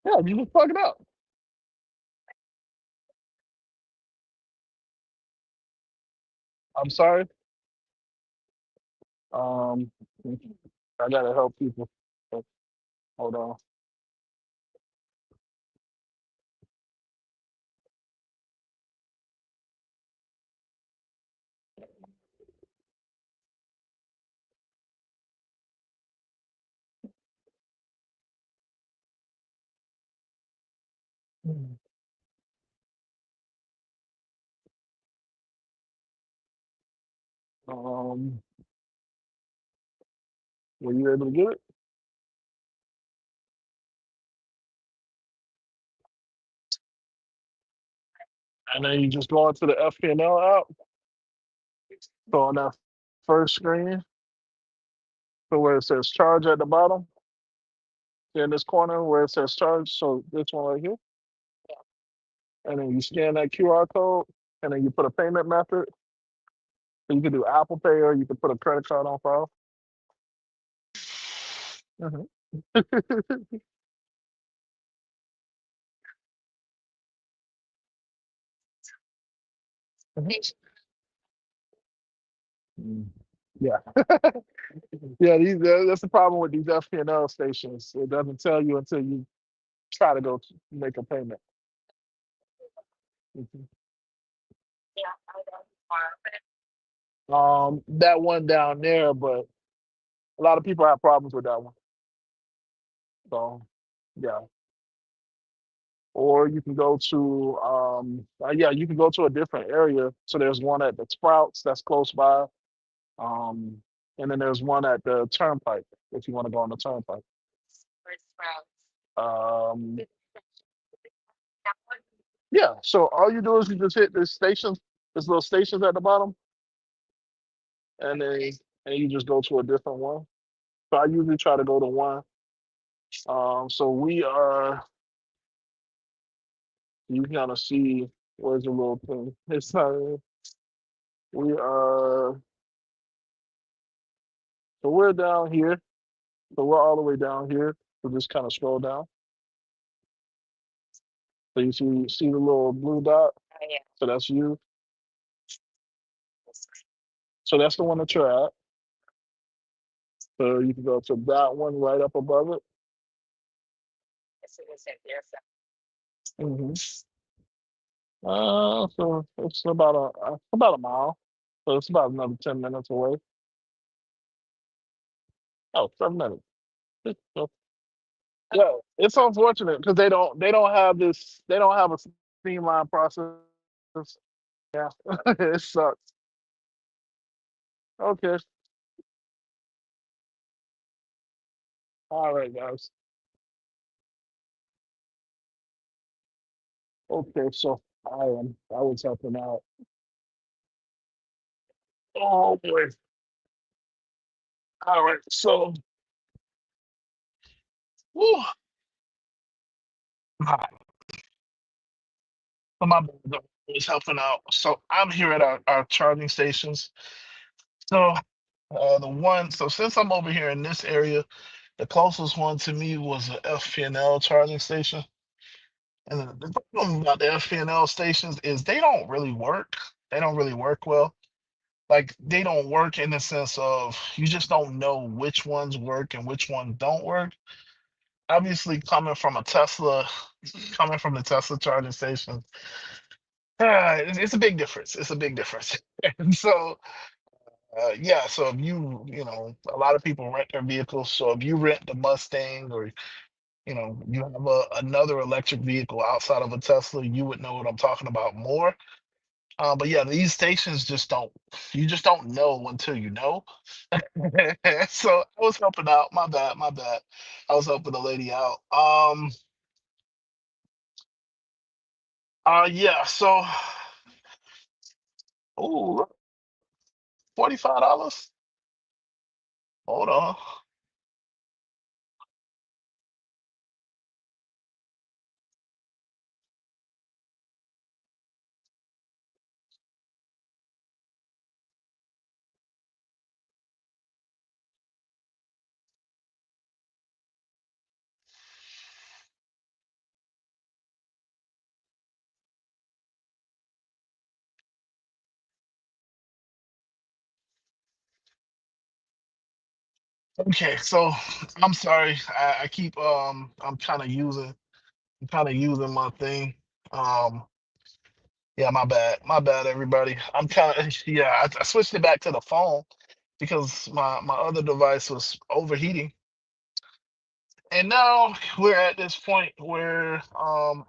Speaker 1: Yeah, you just plug it up. I'm sorry. Um, I gotta help people. So, hold on. Um, were you able to get it? And then you just go into the FPNL app. So on that first screen, so where it says charge at the bottom, in this corner where it says charge, so this one right here, and then you scan that QR code, and then you put a payment method. So you can do Apple Pay or you can put a credit card on file. Mhm. Mm. Yeah, yeah. That's the problem with these FPNL stations. It doesn't tell you until you try to go make a payment. Mhm. That one down there, but a lot of people have problems with that one. So yeah. Or you can go to yeah, you can go to a different area. So there's one at the Sprouts that's close by. Um, and then there's one at the Turnpike if you want to go on the Turnpike. Um, yeah. So all you do is you just hit this station, this little stations at the bottom, and then and you just go to a different one. So I usually try to go to one. So we are. You kind of see where's the little thing. It's we are. So we're down here. So we're all the way down here. So just kind of scroll down. So you see the little blue dot. So that's you. So that's the one that you're at. So you can go to that one right up above it. Hmm. So it's about a mile. So it's about another 10 minutes away. Oh, 7 minutes. So, yeah, it's unfortunate because they don't have this. They don't have a streamlined process. Yeah, it sucks. Okay, all right, guys. Okay, so I was helping out. Oh boy. All right, so whew, ah, so my brother is helping out. So I'm here at our charging stations. So so since I'm over here in this area, the closest one to me was a FPNL charging station. And the problem about the FPNL stations is they don't really work. They don't really work well. Like they don't work in the sense of you just don't know which ones work and which ones don't work. Obviously, coming from the Tesla charging station, it's a big difference. It's a big difference. And so, yeah. So if a lot of people rent their vehicles. So if you rent the Mustang or you have another electric vehicle outside of a Tesla, you would know what I'm talking about more. But yeah, these stations you just don't know until you know. So I was helping out. My bad, my bad. I was helping the lady out. Yeah. So, oh, $45. Hold on. Okay, so I'm sorry. I keep I'm kind of using my thing. Um, yeah, my bad, everybody. I'm kind of yeah. I switched it back to the phone because my other device was overheating. And now we're at this point where,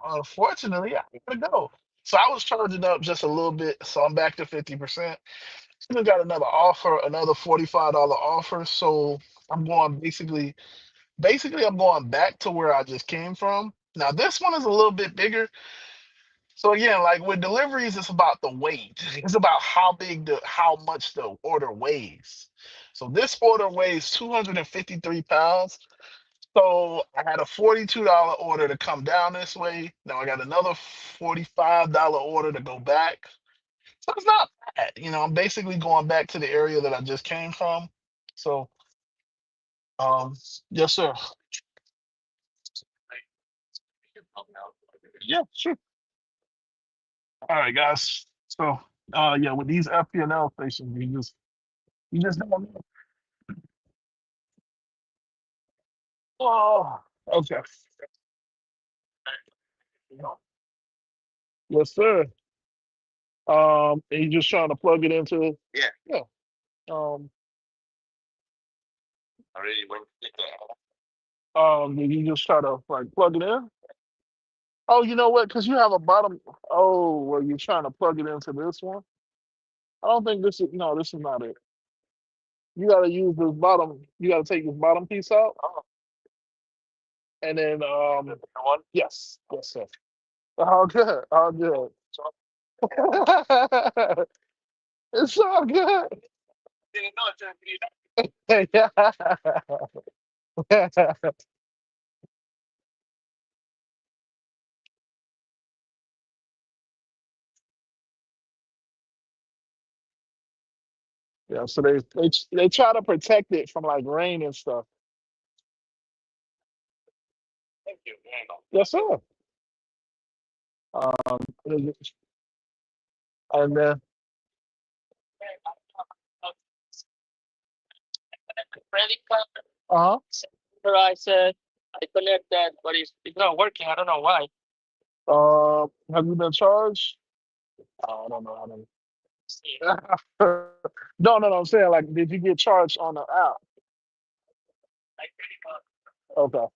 Speaker 1: unfortunately, I gotta go. So I was charging up just a little bit, so I'm back to 50%. Still got another offer, another $45 offer. So I'm going basically I'm going back to where I just came from. Now this one is a little bit bigger. So again, like with deliveries, it's about the weight. It's about how much the order weighs. So this order weighs 253 pounds. So I had a $42 order to come down this way. Now I got another $45 order to go back. So it's not bad. I'm basically going back to the area that I just came from. So um yes, sir. Yeah, sure. All right, guys. So yeah, with these FPNL stations, you just don't know. Oh, okay. Yes, sir. And you're just trying to plug it into. Yeah. Um, and you just try to like plug it in. Oh, you know what? Because you have a bottom. Oh, well, you're trying to plug it into this one. I don't think this is. No, this is not it. You got to use this bottom. You got to take this bottom piece out, and then yes, yes, sir. Oh, good. Oh, good. It's all good. Yeah. Yeah. So they try to protect it from like rain and stuff. Yes, sir. Um, and then uh huh. Have you been charged? I don't know. I don't. No, no, no. I'm saying like, did you get charged on the app? Okay.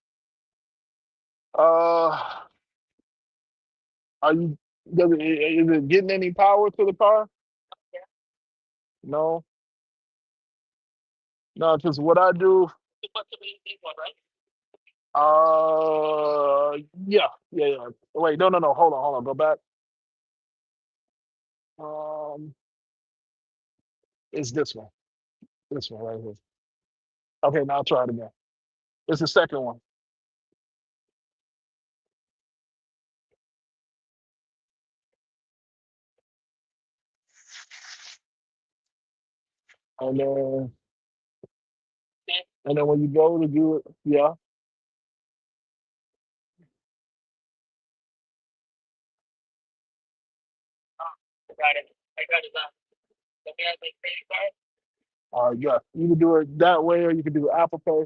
Speaker 1: Uh, are you? Is it getting any power to the car? No, no. Because what I do. Yeah, yeah, yeah. Wait, no, no, no. Hold on. Go back. Um, it's this one. This one right here. Okay, now I'll try it again. It's the second one. And then, and then when you go to do it, yeah. Yeah. You can do it that way, or you can do Apple Pay.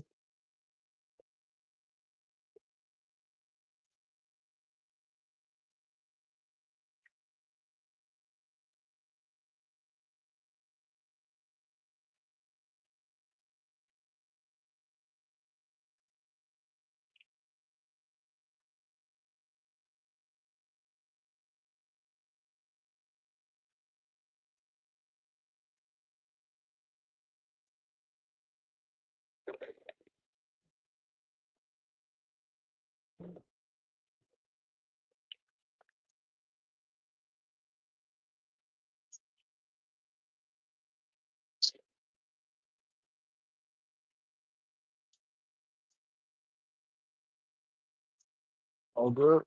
Speaker 1: Oh, good.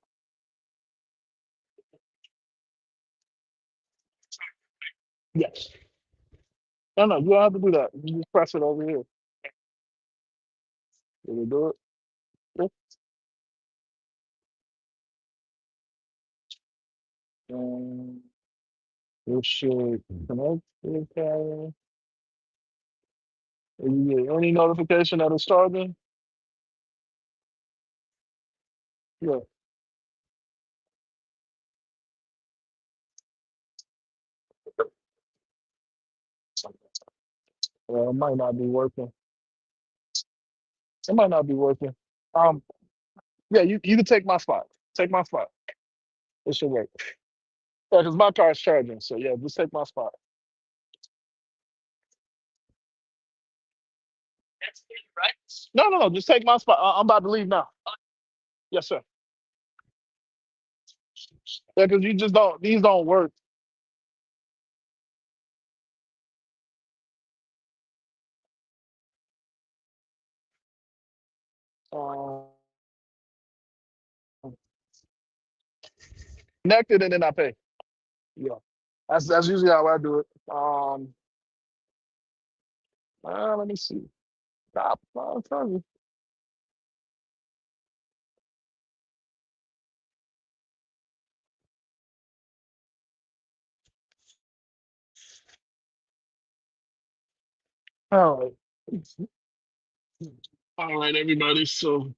Speaker 1: Yes. No, no, you don't have to do that. You just press it over here. Will you do it? Yeah. Um, it should connect. Okay. If you get any notification that it's charging, yeah. Well, it might not be working. It might not be working. Yeah, you can take my spot. Take my spot. It should work. Yeah, because my car is charging. So yeah, just take my spot. No, no, no. Just take my spot. I'm about to leave now. Yes, sir. Yeah, because you just don't. These don't work. Uh, Connected and then I pay. Yeah, that's usually how I do it. Let me see. Stop. I'll tell you. All right. All right, everybody. So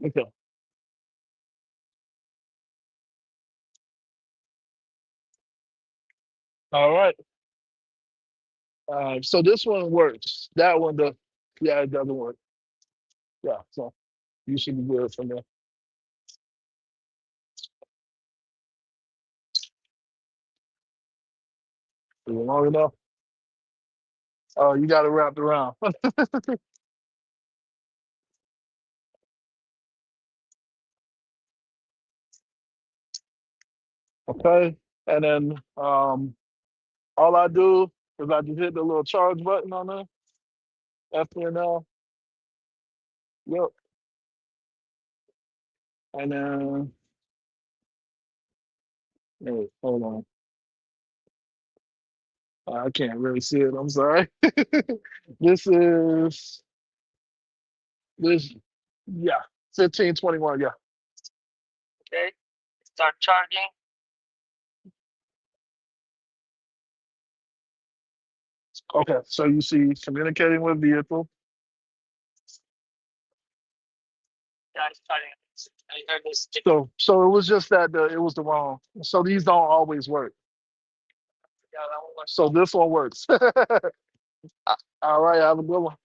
Speaker 1: Okay. All right. So this one works. That one does. Yeah, it doesn't work. Yeah. So you should be good from there. Is it long enough? Oh, you got it wrapped around. Okay. And then all I do is I just hit the little charge button on there. FPNL. Yep. And then hey, hold on. I can't really see it. I'm sorry. This is this. Yeah. 1521. Yeah.
Speaker 2: Okay, start charging.
Speaker 1: Okay. So you see communicating with vehicle.
Speaker 2: Yeah, it's starting. I heard this.
Speaker 1: So it was just that it was the wrong. So these don't always work.
Speaker 2: Yeah, that one was.
Speaker 1: So this one works. All right, have a good one.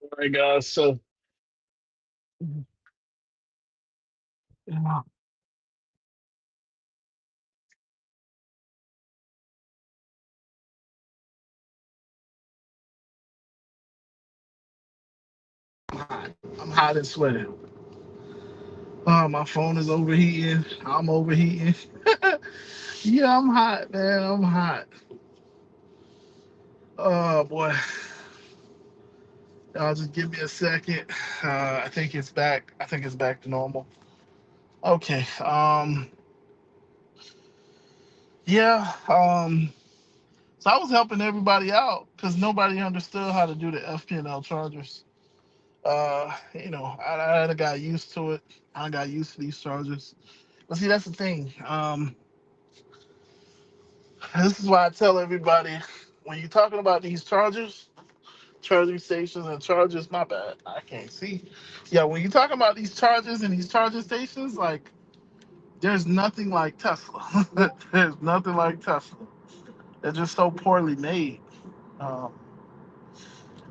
Speaker 1: All right, guys. So I'm hot and sweating. Oh, my phone is overheating. I'm overheating. Yeah, I'm hot, man. I'm hot. Oh boy. Y'all just give me a second. I think it's back. I think it's back to normal. Okay. Yeah. So I was helping everybody out because nobody understood how to do the FPNL chargers. I got used to it. I got used to these chargers. But see, that's the thing. This is why I tell everybody when you're talking about these chargers, charging stations and chargers, my bad, I can't see. Yeah, when you're talking about these chargers and these charging stations, like there's nothing like Tesla. There's nothing like Tesla. They're just so poorly made. Um,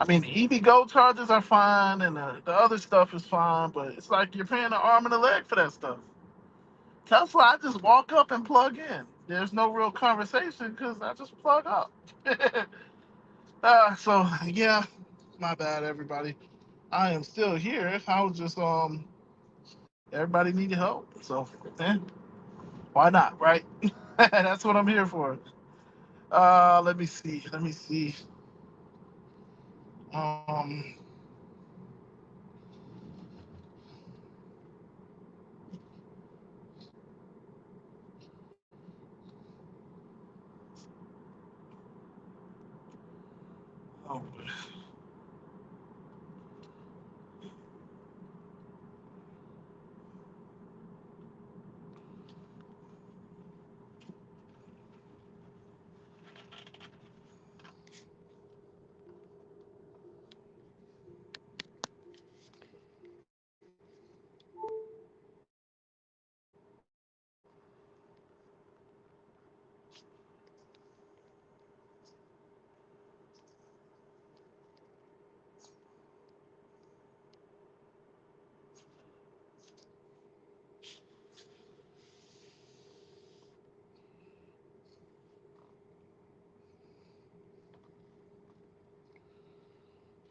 Speaker 1: I mean, EVgo chargers are fine, and the other stuff is fine, but it's like you're paying an arm and a leg for that stuff. Tesla, I just walk up and plug in. There's no real conversation because I just plug up. So yeah, my bad, everybody. I am still here. I was just everybody needed help, so eh, why not, right? That's what I'm here for. Let me see. Let me see. Um, oh,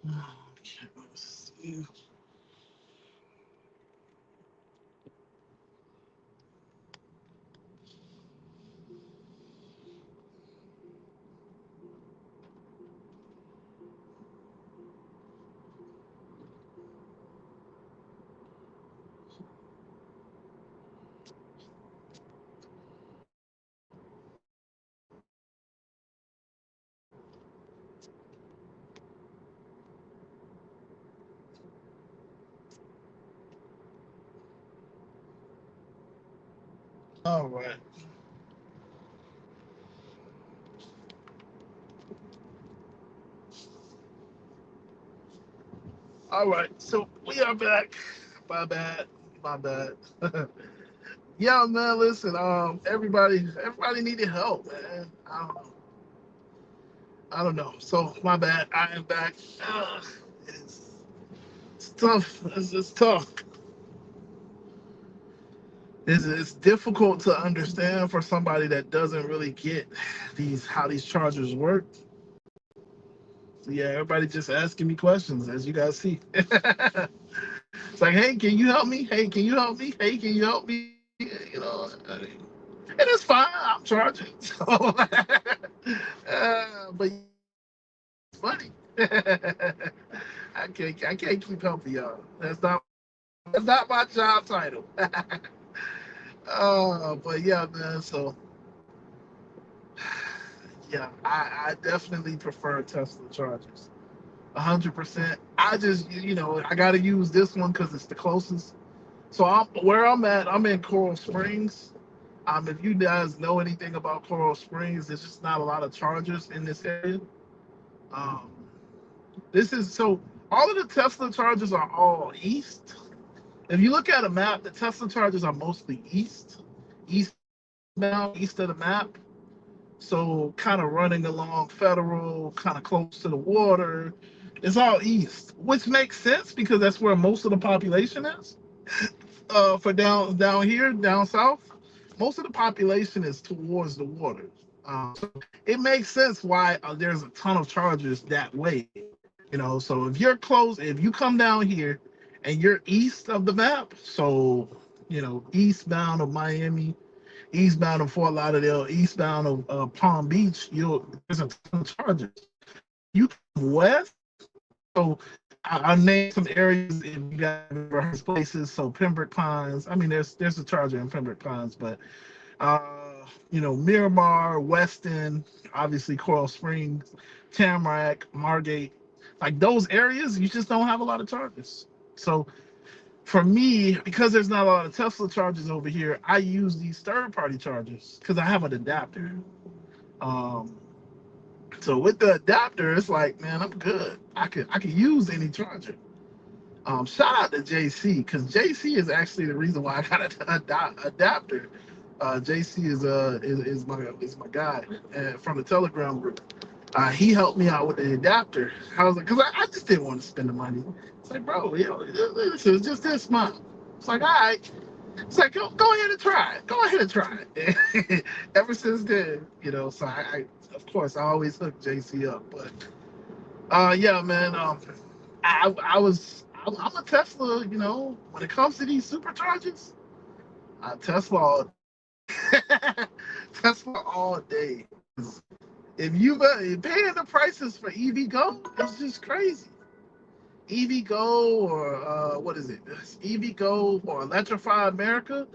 Speaker 1: okay, let's see. All right. All right. So we are back. My bad. My bad. Yeah, man. Listen, everybody needed help, man. I don't know. So my bad. I am back. It's, it's tough. It's tough. It's difficult to understand for somebody that doesn't really get these how these chargers work. So yeah, everybody just asking me questions, as you guys see. It's like, hey, can you help me? Hey, can you help me? Hey, can you help me? And it's fine. I'm charging. So, but it's funny. I can't keep helping y'all. That's not my job title. But yeah, man. So yeah, I definitely prefer Tesla chargers. 100%. I just I got to use this one because it's the closest. So where I'm at. I'm in Coral Springs. If you guys know anything about Coral Springs, there's just not a lot of chargers in this area. Um, this is so all of the Tesla chargers are all east. If you look at a map, the Tesla chargers are mostly eastbound, east of the map. So kind of running along Federal, kind of close to the water. It's all east, which makes sense because that's where most of the population is. For down here, down south, most of the population is towards the water. So it makes sense why there's a ton of chargers that way. So if you come down here and you're east of the map, so eastbound of Miami, eastbound of Fort Lauderdale, eastbound of Palm Beach, there's a ton of chargers. You come west, so I'll name some areas if you guys ever heard places. So Pembroke Pines. I mean, there's a charger in Pembroke Pines, but Miramar, Weston, obviously Coral Springs, Tamarack, Margate, like those areas, you just don't have a lot of chargers. So for me, because there's not a lot of Tesla chargers over here, I use these third-party chargers because I have an adapter. Um, so with the adapter, it's like, man, I'm good. I can use any charger. Shout out to JC because JC is actually the reason why I got an adapter. JC is my guy from the Telegram group. He helped me out with the adapter. I was like, because I just didn't want to spend the money. It's like, bro, it's just this month. It's like, all right. It's like, go ahead and try it. Go ahead and try it. Ever since then, so of course, I always hook JC up. But yeah, man, I'm a Tesla, when it comes to these superchargers, Tesla all Tesla all day. If you paying the prices for EV Go, it's just crazy. EV Go or what is it? It's EV Go or Electrify America.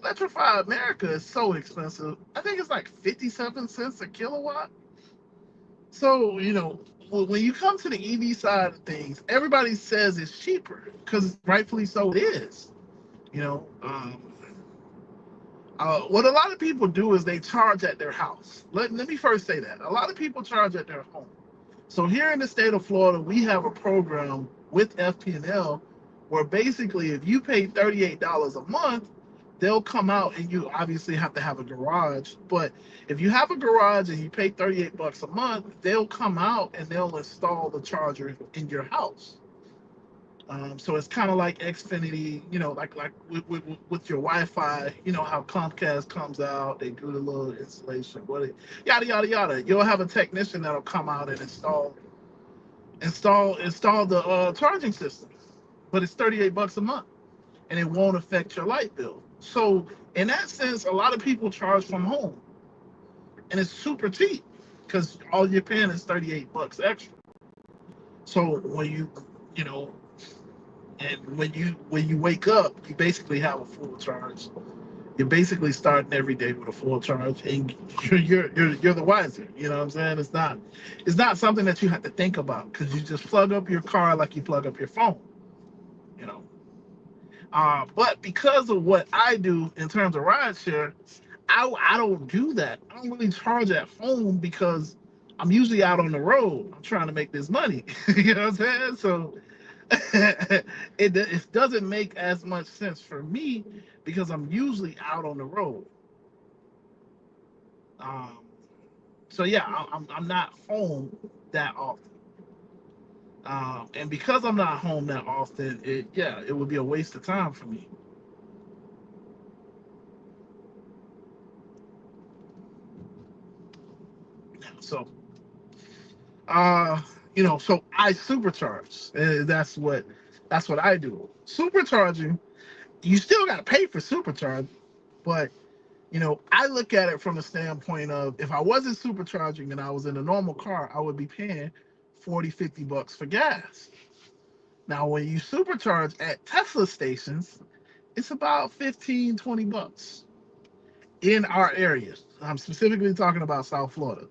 Speaker 1: Electrify America is so expensive. I think it's like 57 cents a kilowatt. So when you come to the EV side of things, everybody says it's cheaper because rightfully so it is. You know, what a lot of people do is they charge at their house. Let me first say that a lot of people charge at their home. So here in the state of Florida, we have a program with FP&L where basically if you pay $38 a month, they'll come out and you obviously have to have a garage. But if you have a garage and you pay 38 bucks a month, they'll come out and they'll install the charger in your house. So it's kind of like Xfinity, like with your Wi-Fi, how Comcast comes out, they do the little installation, yada yada yada. You'll have a technician that'll come out and install the charging system, but it's 38 bucks a month, and it won't affect your light bill. So in that sense, a lot of people charge from home, and it's super cheap because all you're paying is 38 bucks extra. So you know, and when you wake up, you basically have a full charge. You're basically starting every day with a full charge, and you're the wiser. You know what I'm saying? It's not something that you have to think about because you just plug up your car like you plug up your phone. You know. But because of what I do in terms of rideshare, I don't do that. I don't really charge at home because I'm usually out on the road. I'm trying to make this money. You know what I'm saying? So it doesn't make as much sense for me because I'm usually out on the road. Um, so yeah, I'm not home that often. And because I'm not home that often, it would be a waste of time for me. So uh so I supercharge. That's what I do. Supercharging, you still got to pay for supercharge, but I look at it from the standpoint of if I wasn't supercharging and I was in a normal car, I would be paying 40, $50 for gas. Now when you supercharge at Tesla stations, it's about 15, $20 in our area. I'm specifically talking about South Florida.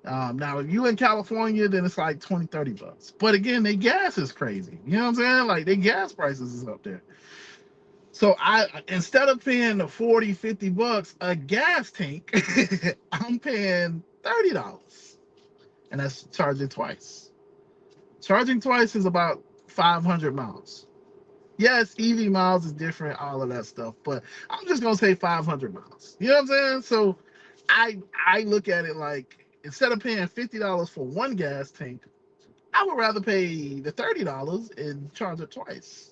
Speaker 1: Now, if you in California, then it's like 20, $30. But again, their gas is crazy. You know what I'm saying? Like their gas prices is up there. So instead of paying the 40, $50 a gas tank, I'm paying $30. And that's charging twice. Charging twice is about 500 miles. Yes, EV miles is different, all of that stuff, but I'm just gonna say 500 miles. You know what I'm saying? So I look at it like instead of paying $50 for one gas tank, I would rather pay the $30 and charge it twice.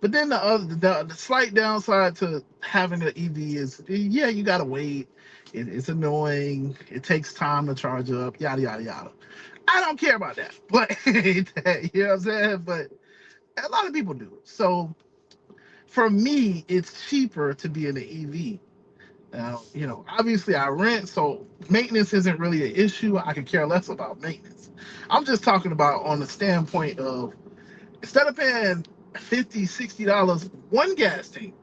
Speaker 1: But then the slight downside to having an EV is yeah, you gotta wait. It's annoying. It takes time to charge up. Yada yada yada. I don't care about that, but you know what I'm saying. But a lot of people do. So for me, it's cheaper to be in the EV. Now, obviously I rent, so maintenance isn't really an issue. I could care less about maintenance. I'm just talking about on the standpoint of instead of paying 50, $60 one gas tank,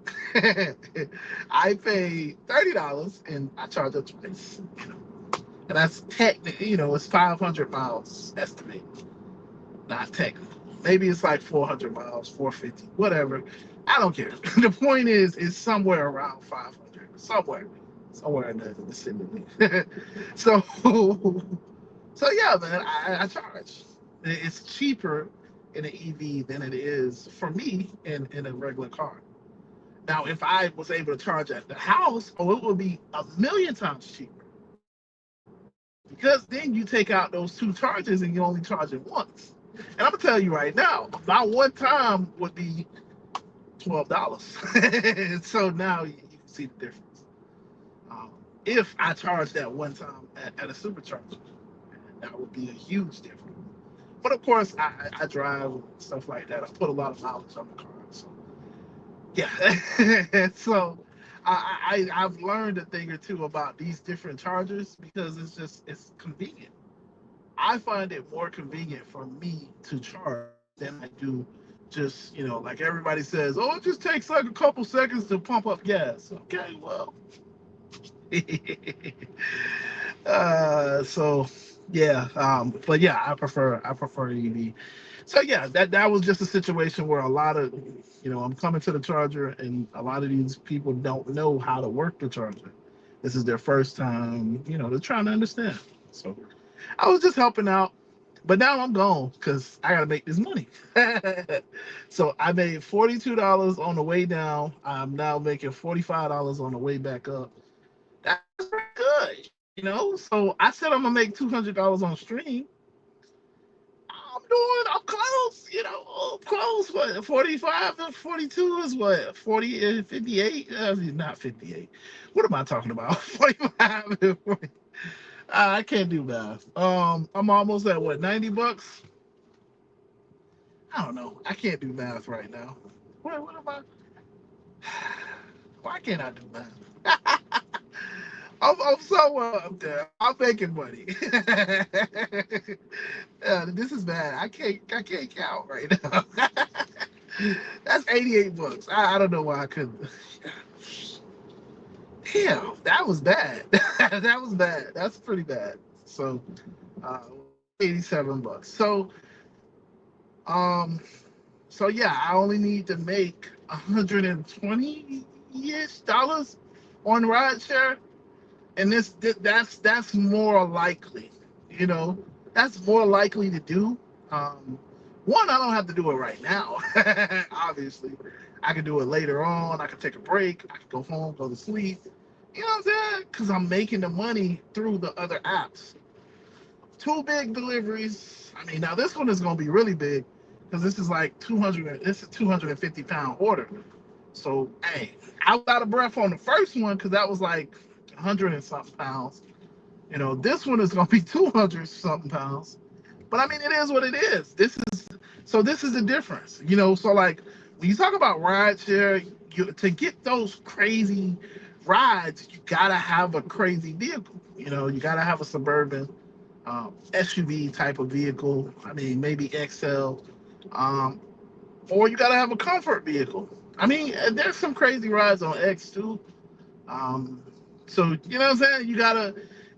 Speaker 1: I pay $30 and I charge it twice. And that's technically, it's 500 miles estimated, not technical. Maybe it's like 400 miles, 450, whatever. I don't care. The point is, it's somewhere around 500, somewhere in the vicinity. so, so yeah, man, I charge. It's cheaper in an EV than it is for me in a regular car. Now, if I was able to charge at the house, it would be a million times cheaper because then you take out those two charges and you only charge it once. And I'm gonna tell you right now, my one time would be $12. So now you can see the difference. If I charge that one time at a supercharger, that would be a huge difference. But of course, I drive and stuff like that. I put a lot of mileage on the car, so yeah. So I've learned a thing or two about these different chargers because it's convenient. I find it more convenient for me to charge than I do just, like everybody says, oh, it just takes like a couple seconds to pump up gas. Okay, well. So yeah, but yeah, I prefer EV. So yeah, that was just a situation where a lot of, I'm coming to the charger and a lot of these people don't know how to work the charger. This is their first time, they're trying to understand. So I was just helping out, but now I'm gone because I gotta make this money. So I made $42 on the way down. I'm now making $45 on the way back up. That's pretty good. So I said I'm gonna make $200 on stream. I'm close. I'm close. What 45 and 42 is what 40 and 58. Not 58. What am I talking about? 45 and 40. I can't do math. I'm almost at what $90. I don't know. I can't do math right now. What am I? Why can't I do math? I'm somewhere up there. I'm making money. This is bad. I can't count right now. That's $88. I don't know why I couldn't. Damn, that was bad. That was bad. That's pretty bad. So, $87. Um, So yeah, I only need to make $120-ish on rideshare, and that's more likely. You know, that's more likely to do. Um, One, I don't have to do it right now. Obviously, I can do it later on. I can take a break. I can go home, go to sleep. You know what I'm saying? Because I'm making the money through the other apps. Two big deliveries. I mean, now this one is going to be really big because this is like 200. This is 250-pound order. So, hey, I was out of breath on the first one because that was like 100 and something pounds. You know, this one is going to be 200 something pounds. But I mean, it is what it is. This is the difference. You know, so like when you talk about rideshare, to get those crazy rides, you gotta have a crazy vehicle. You know, you gotta have a suburban SUV type of vehicle. I mean, maybe XL, um, or you gotta have a comfort vehicle. I mean, there's some crazy rides on X too. Um, so you know what I'm saying? You gotta.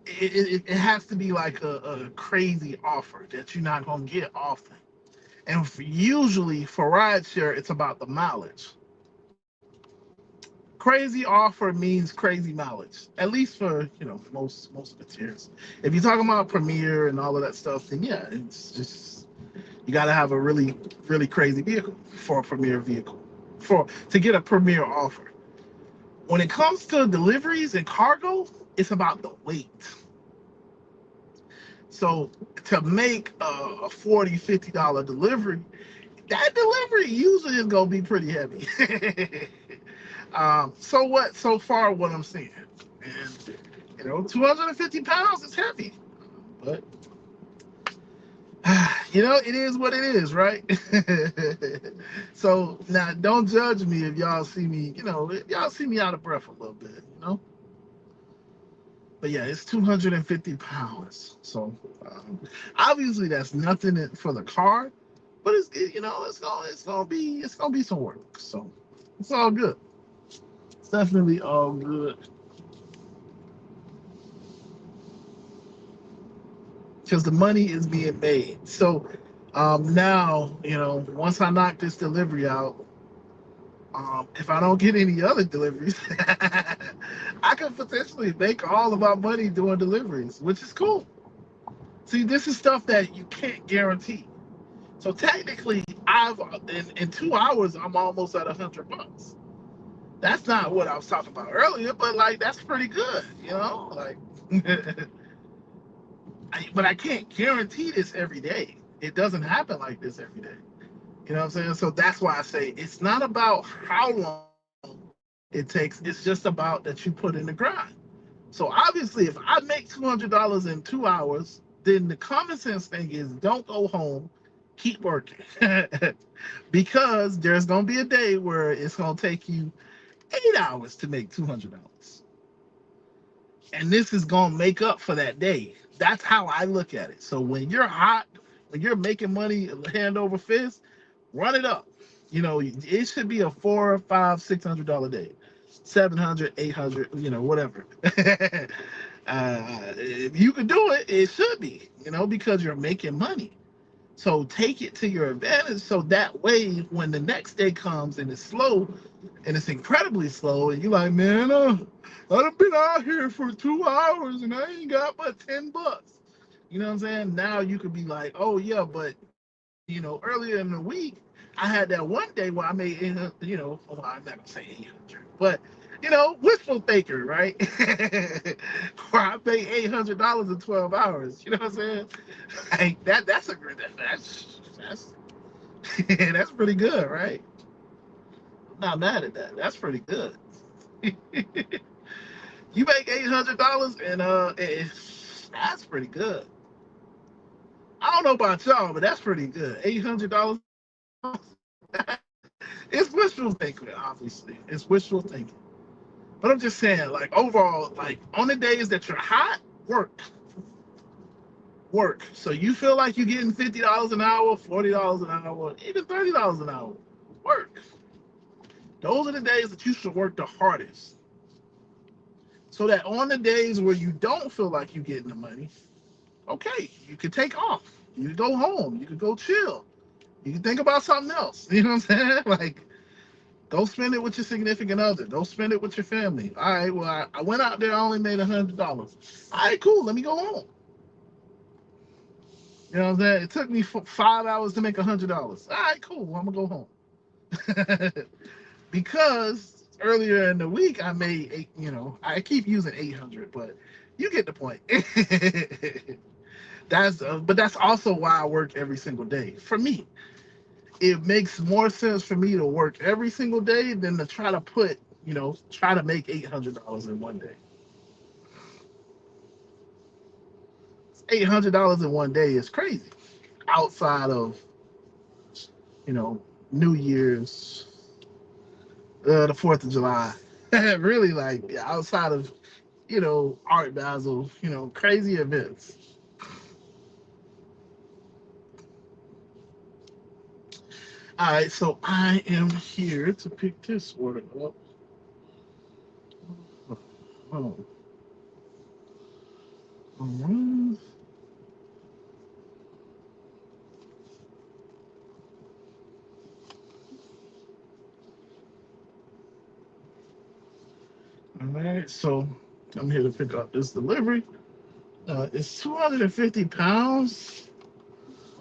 Speaker 1: It has to be like a crazy offer that you're not gonna get often. And usually for rideshare, it's about the mileage. Crazy offer means crazy mileage, at least for most of the tiers. If you're talking about Premier and all of that stuff, then yeah, it's just you got to have a really crazy vehicle for a Premier vehicle for to get a Premier offer. When it comes to deliveries and cargo, it's about the weight. So to make a $40-$50 delivery, that delivery usually is gonna be pretty heavy. So far what I'm seeing, and 250 pounds is heavy, but it is what it is, right? So now don't judge me if y'all see me, if y'all see me out of breath a little bit. But yeah, it's 250 pounds. So obviously that's nothing for the car, but it's gonna be some work. So it's all good. It's definitely all good because the money is being made. So now, once I knock this delivery out, if I don't get any other deliveries, I could potentially make all of my money doing deliveries, which is cool. See, this is stuff that you can't guarantee. So technically, I've in 2 hours, I'm almost at $100. That's not what I was talking about earlier, but like that's pretty good, like. But I can't guarantee this every day. It doesn't happen like this every day. You know what I'm saying? So that's why I say it's not about how long it takes. It's just about that you put in the grind. So obviously, if I make $200 in 2 hours, then the common sense thing is don't go home, keep working, because there's gonna be a day where it's gonna take you 8 hours to make $200, and this is gonna make up for that day. That's how I look at it. So when you're hot, when you're making money hand over fist, run it up. It should be a $400, $500, $600 day, 700, 800, whatever. If you can do it, it should be, because you're making money. So take it to your advantage. So that way, when the next day comes and it's slow, and it's incredibly slow, and you're like, man, I've been out here for 2 hours and I ain't got but $10. You know what I'm saying? Now you could be like, oh yeah, but earlier in the week, I had that one day where I made, well, I'm not gonna say 800, but wishful thinker, right? Where I made $800 in 12 hours. You know what I'm saying? Like that's a good, that's that's pretty good, right? I'm not mad at that. That's pretty good. You make $800 and that's pretty good. I don't know about y'all, but that's pretty good. $800. It's wishful thinking, obviously. It's wishful thinking. But I'm just saying, like overall, like on the days that you're hot, work. Work. So you feel like you're getting $50 an hour, $40 an hour, even $30 an hour. Work. Those are the days that you should work the hardest. So that on the days where you don't feel like you're getting the money, okay, you can take off. You can go home. You can go chill. You can think about something else. You know what I'm saying? Like, go spend it with your significant other. Go spend it with your family. All right. Well, I went out there. I only made $100. All right, cool. Let me go home. You know what I'm saying? It took me 5 hours to make $100. All right, cool. Well, I'm gonna go home. Because earlier in the week I made eight. You know, I keep using 800, but you get the point. But that's also why I work every single day. For me, it makes more sense for me to work every single day than to try to try to make $800 in one day. $800 in one day is crazy. Outside of you know New Year's, the 4th of July, really like outside of Art Basel, crazy events. All right, so I am here to pick this order up. Oh, all right, so I'm here to pick up this delivery. It's 250 pounds,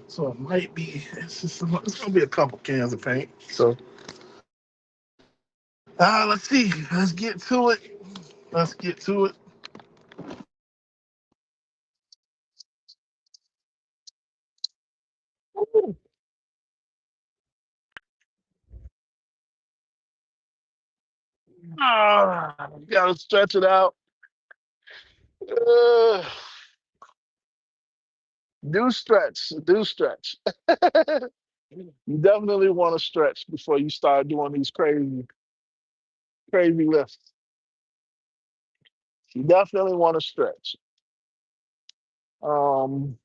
Speaker 1: so it might be. It's gonna be a couple cans of paint. So, let's see. Let's get to it. Let's get to it. Gotta stretch it out. Uh, do stretch. Do stretch. You definitely want to stretch before you start doing these crazy lifts. You definitely want to stretch. Um,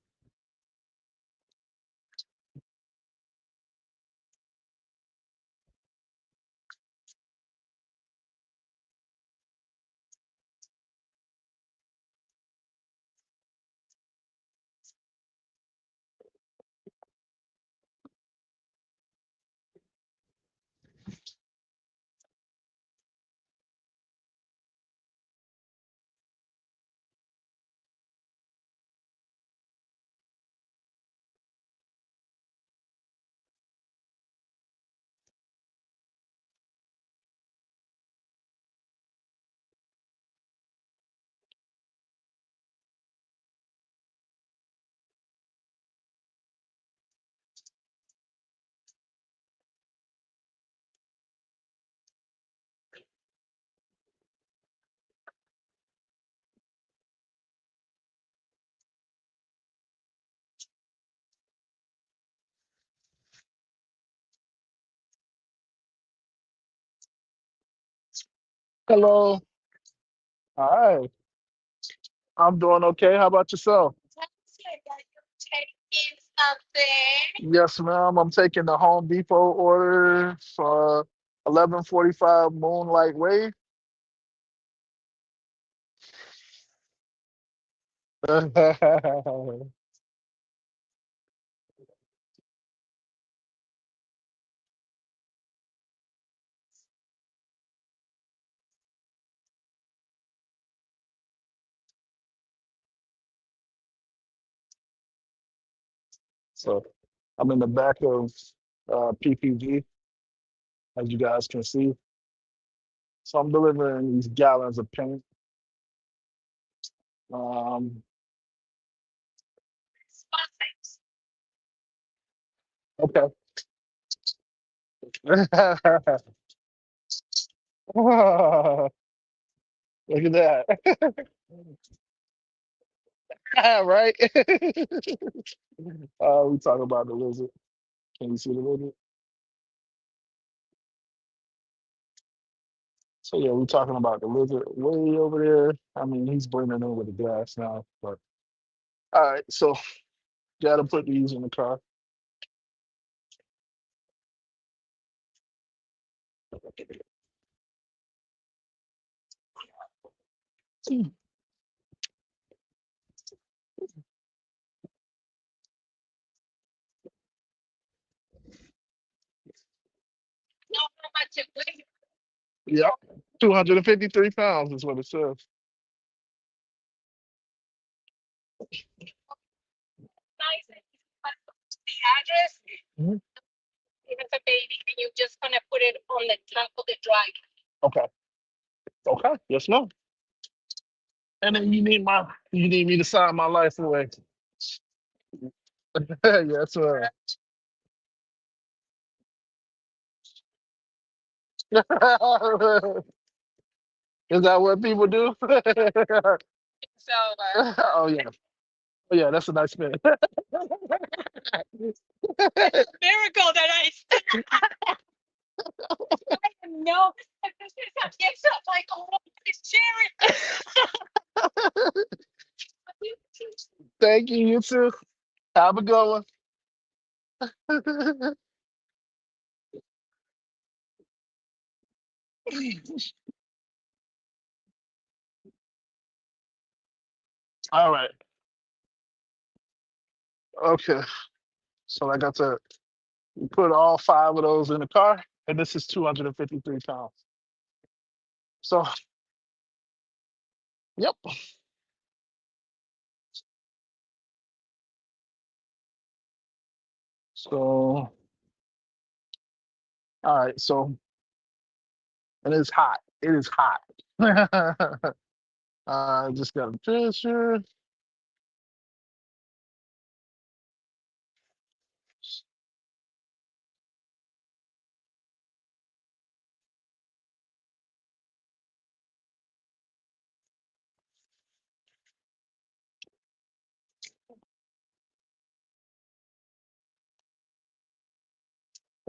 Speaker 1: Hello. All right. I'm doing okay. How about yourself? Yes, ma'am. I'm taking the Home Depot order for 11:45 Moonlight Wave. So I'm in the back of PPG, as you guys can see. So I'm delivering these gallons of paint. Um, okay. Look at that. Right? We talk about the lizard. Can you see the lizard? So yeah, we're talking about the lizard way over there. I mean, he's blending in with the glass now. But all right, so gotta put these in the car. Yep. 253 pounds is what it says. Mhm. Okay. Okay. Yes, ma'am. And then you need me to sign my life away. Yes, sir. Is that what people do? Oh yeah. Oh yeah, that's a nice man. Thank you, you too. Have a good one. All right. Okay. So I got to put all five of those in the car, and this is 253 pounds. So, yep. So, all right. So, and it's hot. It is hot. Just got a picture.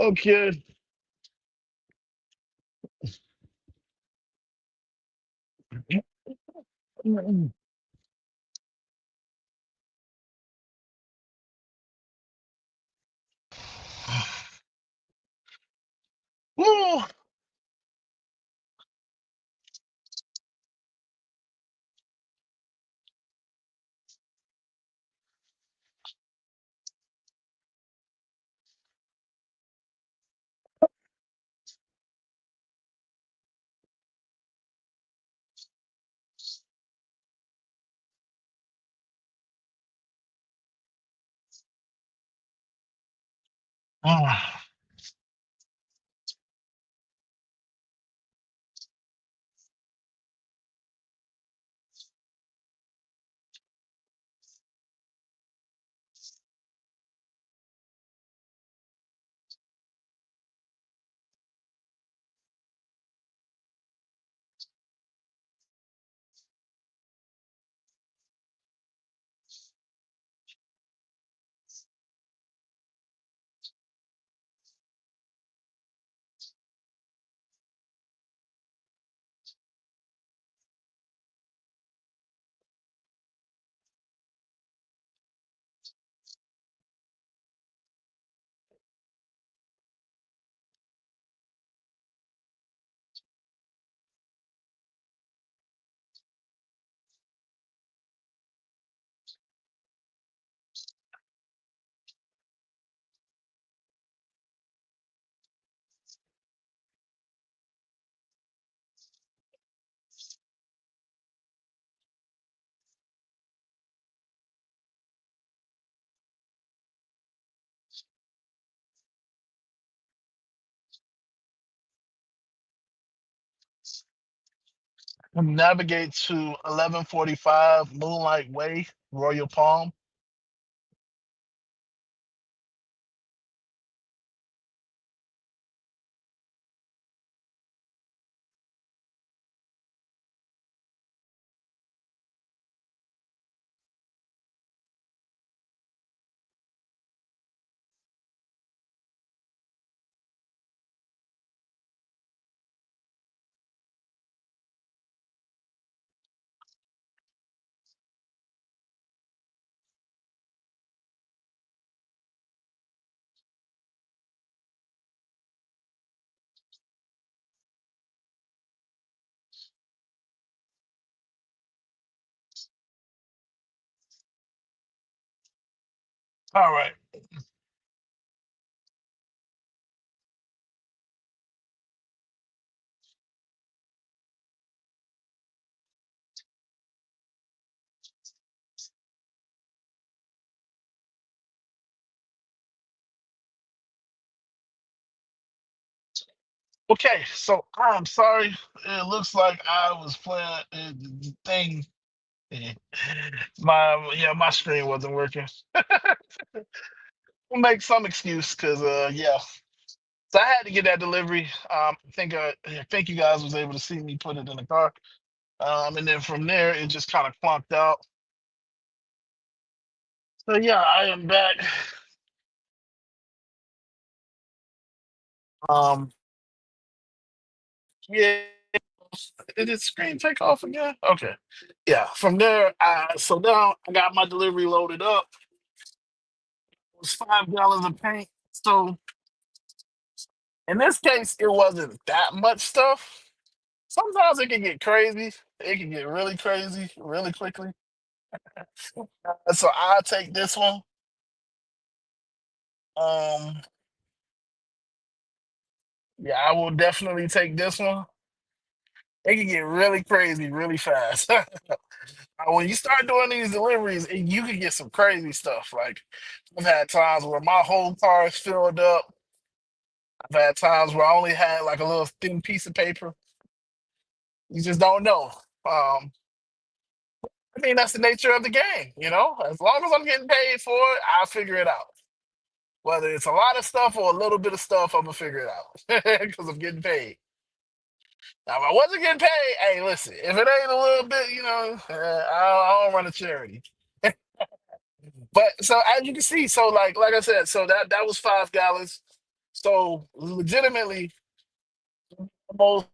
Speaker 1: Okay. Woo. Navigate to 1145 Moonlight Way, Royal Palm. All right. Okay, so I'm sorry. It looks like I was playing the thing. eh, my screen wasn't working. We'll make some excuse because yeah. So I had to get that delivery. I think you guys was able to see me put it in the car. And then from there it just kind of clunked out. So yeah, I am back. Um, yeah, did the screen take off again? Okay. Yeah, from there, so now I got my delivery loaded up. It was 5 gallons of paint. So in this case, it wasn't that much stuff. Sometimes it can get crazy. It can get really crazy really quickly. So I'll take this one. Um, yeah, I will definitely take this one. It can get really crazy really fast. When you start doing these deliveries, you can get some crazy stuff. Like I've had times where my whole car is filled up. I've had times where I only had like a little thin piece of paper. You just don't know. I mean, that's the nature of the game, you know? As long as I'm getting paid for it, I'll figure it out. Whether it's a lot of stuff or a little bit of stuff, I'm gonna figure it out because I'm getting paid. Now, if I wasn't getting paid, hey, listen, if it ain't a little bit, I don't run a charity. But so as you can see, so like I said, so that was 5 gallons. So legitimately, almost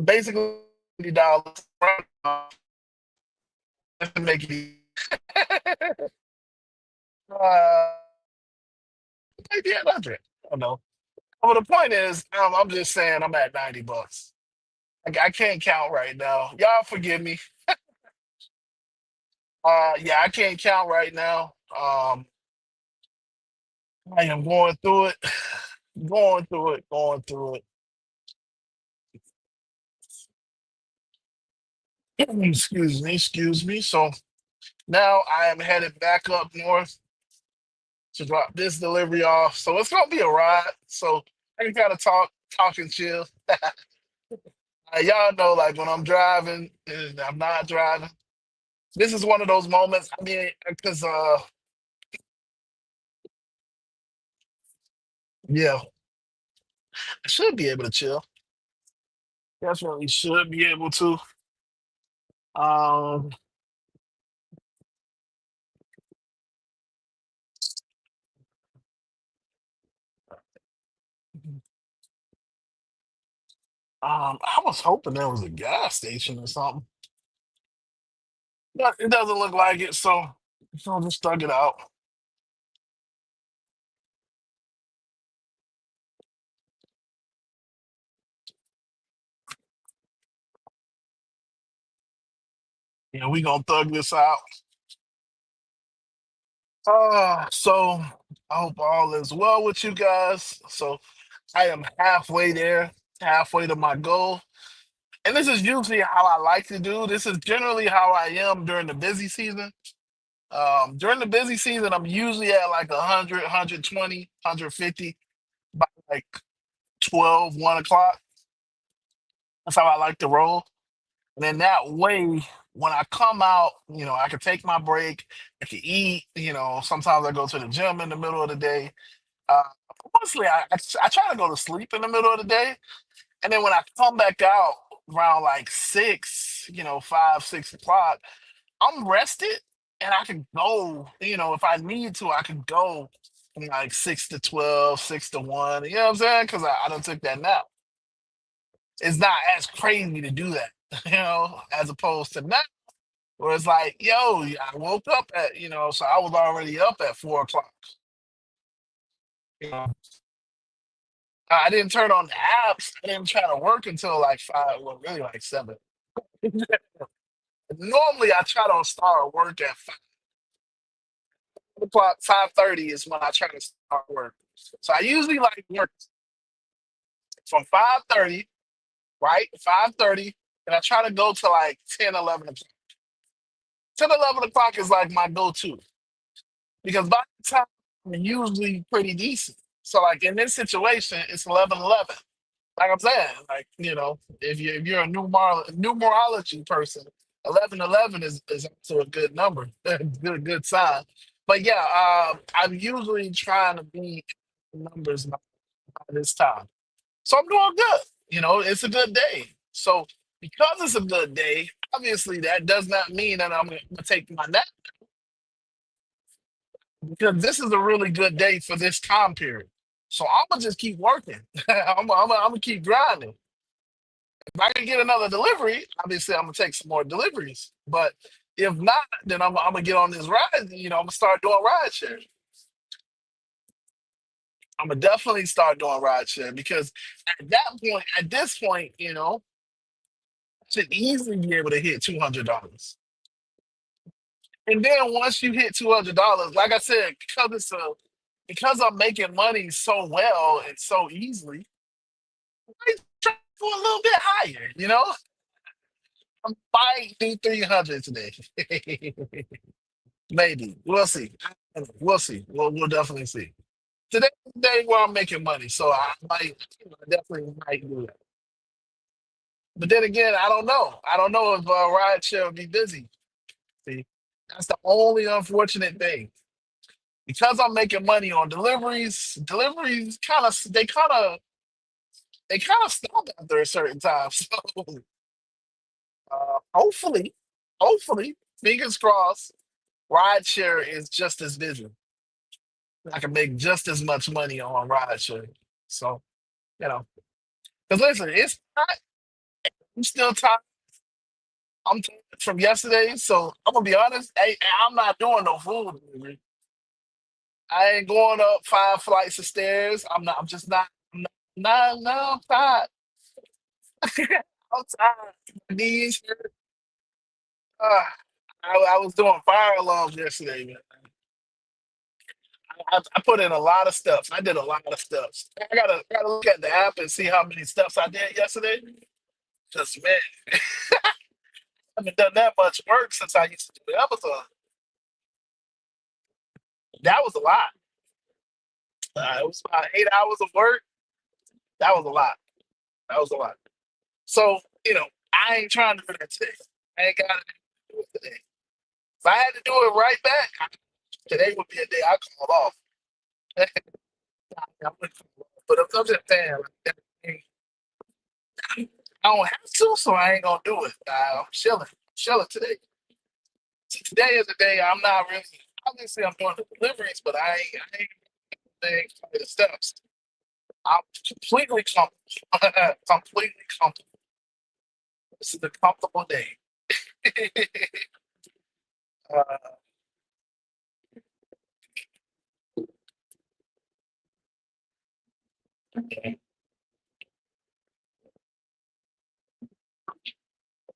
Speaker 1: basically $50 just to make it. uh, maybe 100. I don't know. Well, the point is, I'm just saying I'm at $90. I can't count right now. Y'all forgive me. Yeah, I can't count right now. I am going through it, going through it. Excuse me. So now I am headed back up north to drop this delivery off. So it's gonna be a ride. So I can kind of talk and chill. Y'all know, like when I'm driving and I'm not driving. This is one of those moments. I mean, because yeah, I should be able to chill. Definitely should be able to. Um, I was hoping there was a gas station or something, but it doesn't look like it. So I'll just thug it out. Yeah, we gonna thug this out. So I hope all is well with you guys. So I am halfway there, halfway to my goal. And this is usually how I like to do. This is generally how I am during the busy season. During the busy season, I'm usually at like 100, 120, 150 by like 12, 1 o'clock. That's how I like to roll. And then that way, when I come out, I can take my break, I can eat. Sometimes I go to the gym in the middle of the day. Uh, Honestly, I try to go to sleep in the middle of the day. And then when I come back out around like 6, 5, 6 o'clock, I'm rested and I can go, if I need to, I can go from like 6 to 12, 6 to 1. You know what I'm saying? Because I don't took that nap. It's not as crazy to do that, as opposed to now, where it's like, yo, yeah, I woke up so I was already up at 4 o'clock. You know, I didn't turn on the apps. I didn't try to work until like 5, well, really like 7. Normally, I try to start work at 5 o'clock. 5:30 is when I try to start work. So I usually like work from 5:30, right? 5:30, and I try to go to like 10, 11 o'clock. 10, 11 o'clock is like my go-to because by the time I'm usually pretty decent. So like in this situation, it's 11-11. Like I'm saying, like if you're a numerology person, 11-11 is also a good number, good sign. But yeah, I'm usually trying to beat numbers by this time, so I'm doing good. It's a good day. So because it's a good day, obviously that does not mean that I'm gonna take my nap, because this is a really good day for this time period. So I'm gonna just keep working. I'm gonna keep grinding. If I can get another delivery, obviously I'm gonna take some more deliveries. But if not, then I'm gonna get on this ride. I'm gonna start doing ride share. I'm gonna definitely start doing ride share because at this point, I should easily be able to hit $200. And then once you hit $200, like I said, because I'm making money so well and so easily, I try for a little bit higher. I might do 300 today. Maybe. We'll see. We'll see. We'll definitely see. Today's the day where I'm making money, so I definitely might do it. But then again, I don't know. I don't know if rideshare will be busy. See, that's the only unfortunate thing. Because I'm making money on deliveries kind of stop after a certain time. So hopefully, fingers crossed, rideshare is just as busy. I can make just as much money on rideshare. So, you know, because listen, it's hot. I'm still tired. I'm tired from yesterday. So I'm gonna be honest. I'm not doing no food delivery. I ain't going up 5 flights of stairs. I'm not. I'm just not. I'm not. No, I'm tired. I'm tired. My knees hurt. Uh, I was doing fire alarms yesterday, man. I put in a lot of steps. I did a lot of steps. I gotta look at the app and see how many steps I did yesterday. Just man, I haven't done that much work since I used to do Amazon. That was a lot. It was about 8 hours of work. That was a lot. That was a lot. So I ain't trying to do that today. I ain't got to do it today. If I had to do it right back, today would be a day I call off. I wouldn't call off. But I'm just saying, like, I don't have to, so I ain't gonna do it. I'm chilling today. See, today is the day I'm not really. Obviously, I'm doing the deliveries, but I ain't doing the steps. I'm completely comfortable. Completely comfortable. This is a comfortable day. uh,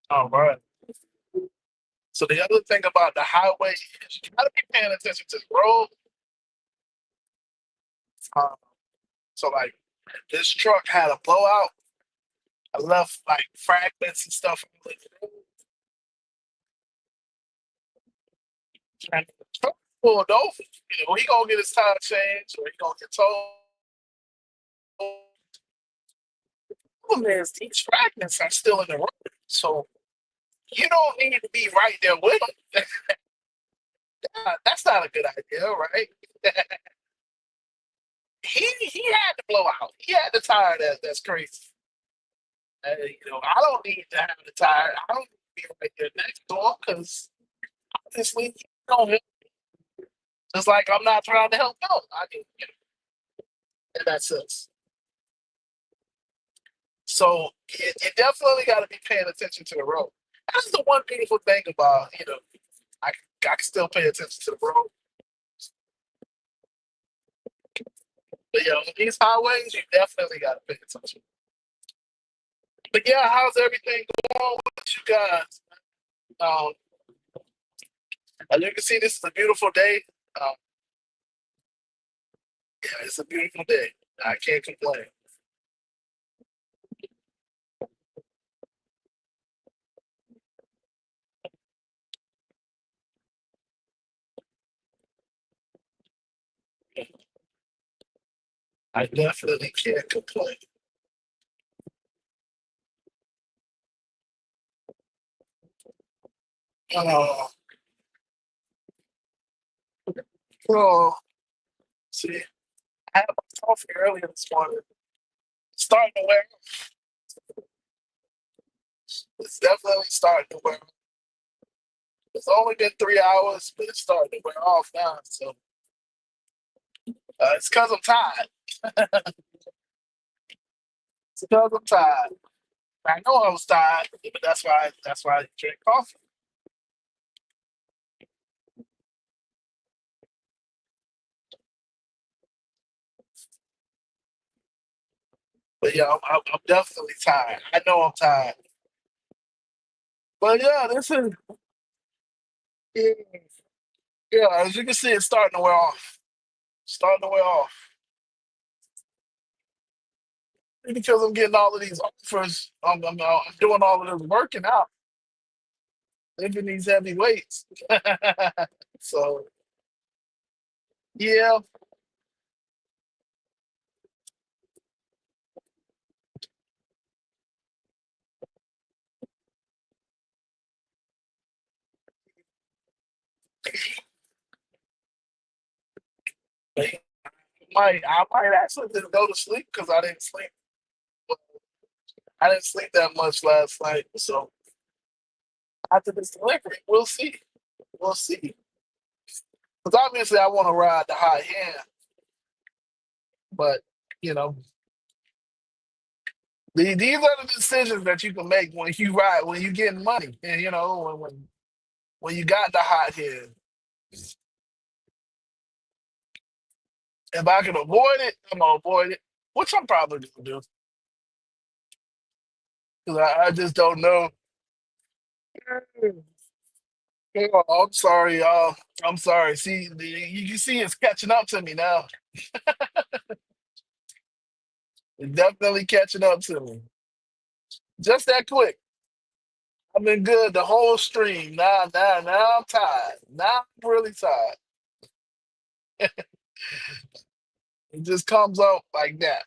Speaker 1: all right. So the other thing about the highway is you gotta be paying attention to the road. Um, so like this truck had a blowout. I left like fragments and stuff on the road, and the truck pulled over. He gonna get his tire changed or he gonna get towed. The problem is these fragments are still in the road. So you don't need to be right there with him. That's not a good idea, right? He had the blowout. He had the tire that's crazy. I don't need to have the tire. I don't need to be right there next to him because obviously he don't help. Just like I'm not trying to help out. I mean, in that sense. So you definitely got to be paying attention to the road. That's the one beautiful thing about I I can still pay attention to the road. But on these highways, you definitely got to pay attention. But yeah, how's everything going with you guys? Um, as you can see, this is a beautiful day. Um, yeah, it's a beautiful day. I can't complain. I definitely can't complain. Oh, oh, see, I had my coffee earlier this morning. Starting to wear. It's definitely starting to wear. It's only been 3 hours, but it's starting to wear off now. So it's because I'm tired. It's because I'm tired. I know I was tired, but that's why I drink coffee. But yeah, I'm definitely tired. I know I'm tired. But yeah, this is yeah, yeah. As you can see, it's starting to wear off. Starting to wear off. Because I'm getting all of these offers. I'm doing all of this working out, lifting these heavy weights. So yeah, I might actually just go to sleep because I didn't sleep that much last night. So after this delivery, we'll see. We'll see. Because obviously I want to ride the high end, but you know, these are the decisions that you can make when you ride, when you getting money, and you know, when you got the hot end. If I can avoid it, I'm gonna avoid it, which I'm probably gonna do because I just don't know. Oh, I'm sorry, y'all. I'm sorry. See, you can see it's catching up to me now. It's definitely catching up to me. Just that quick. I've been good the whole stream. Now I'm tired. Now I'm really tired. It just comes out like that.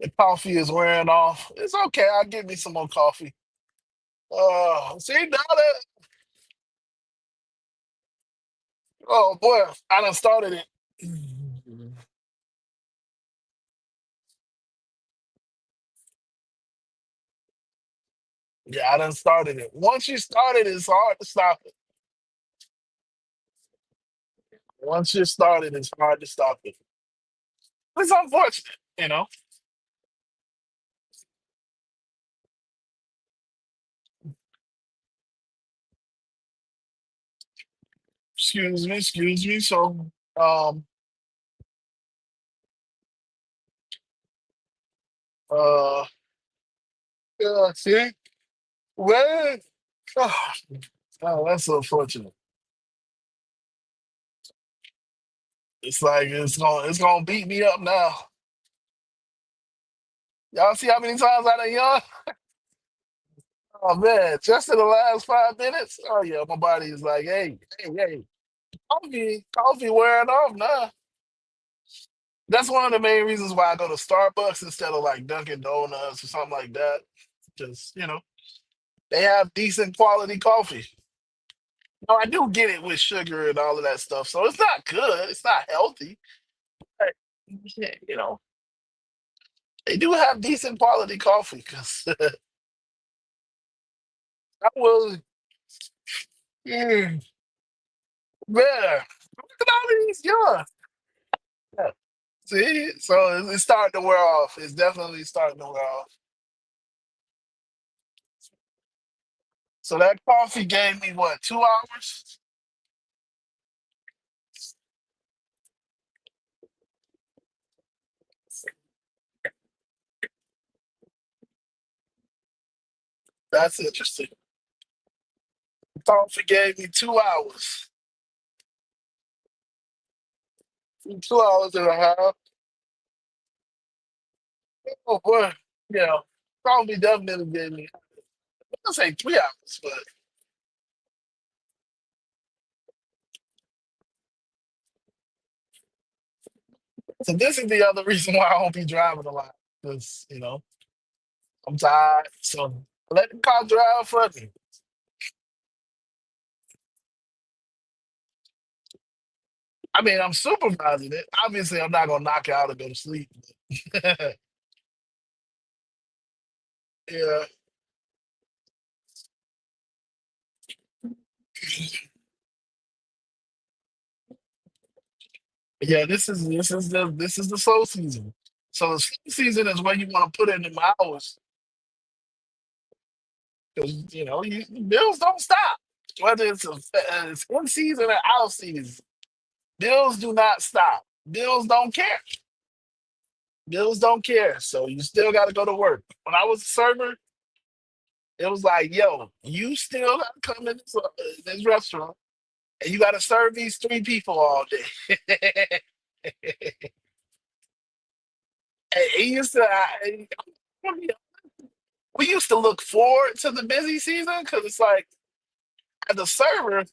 Speaker 1: The coffee is wearing off. It's okay. I'll give me some more coffee. See now that oh boy, I done started it. Yeah, I done started it. Once you start it, it's hard to stop it. Once you start it, it's hard to stop it. It's unfortunate, you know. Excuse me. So, uh, yeah, see, well, oh, oh, that's unfortunate. It's like it's gonna beat me up now. Y'all see how many times I done yawned? Oh man, just in the last 5 minutes. Oh yeah, my body is like, hey, coffee wearing off now. That's one of the main reasons why I go to Starbucks instead of like Dunkin' Donuts or something like that. Just they have decent quality coffee. No, I do get it with sugar and all of that stuff, so it's not good. It's not healthy. But, yeah, they do have decent quality coffee. Because I was, mm, man, look at all these young. Yeah. See, so it's starting to wear off. It's definitely starting to wear off. So that coffee gave me what, 2 hours? That's interesting. Coffee gave me 2 hours. 2 hours and a half. Oh boy, yeah. Coffee definitely gave me. I'm gonna say 3 hours, but So this is the other reason why I don't be driving a lot. Because, I'm tired. So let the car drive for me. I mean, I'm supervising it. Obviously, I'm not gonna knock it out and go to sleep. Yeah. Yeah, this is the slow season. So the slow season is when you want to put in the hours because bills don't stop. Whether it's in season or out season, bills do not stop. Bills don't care. Bills don't care. So you still got to go to work. When I was a server, it was like, yo, you still got to come in this restaurant and you got to serve these three people all day. It used to. We used to look forward to the busy season because it's like as a server,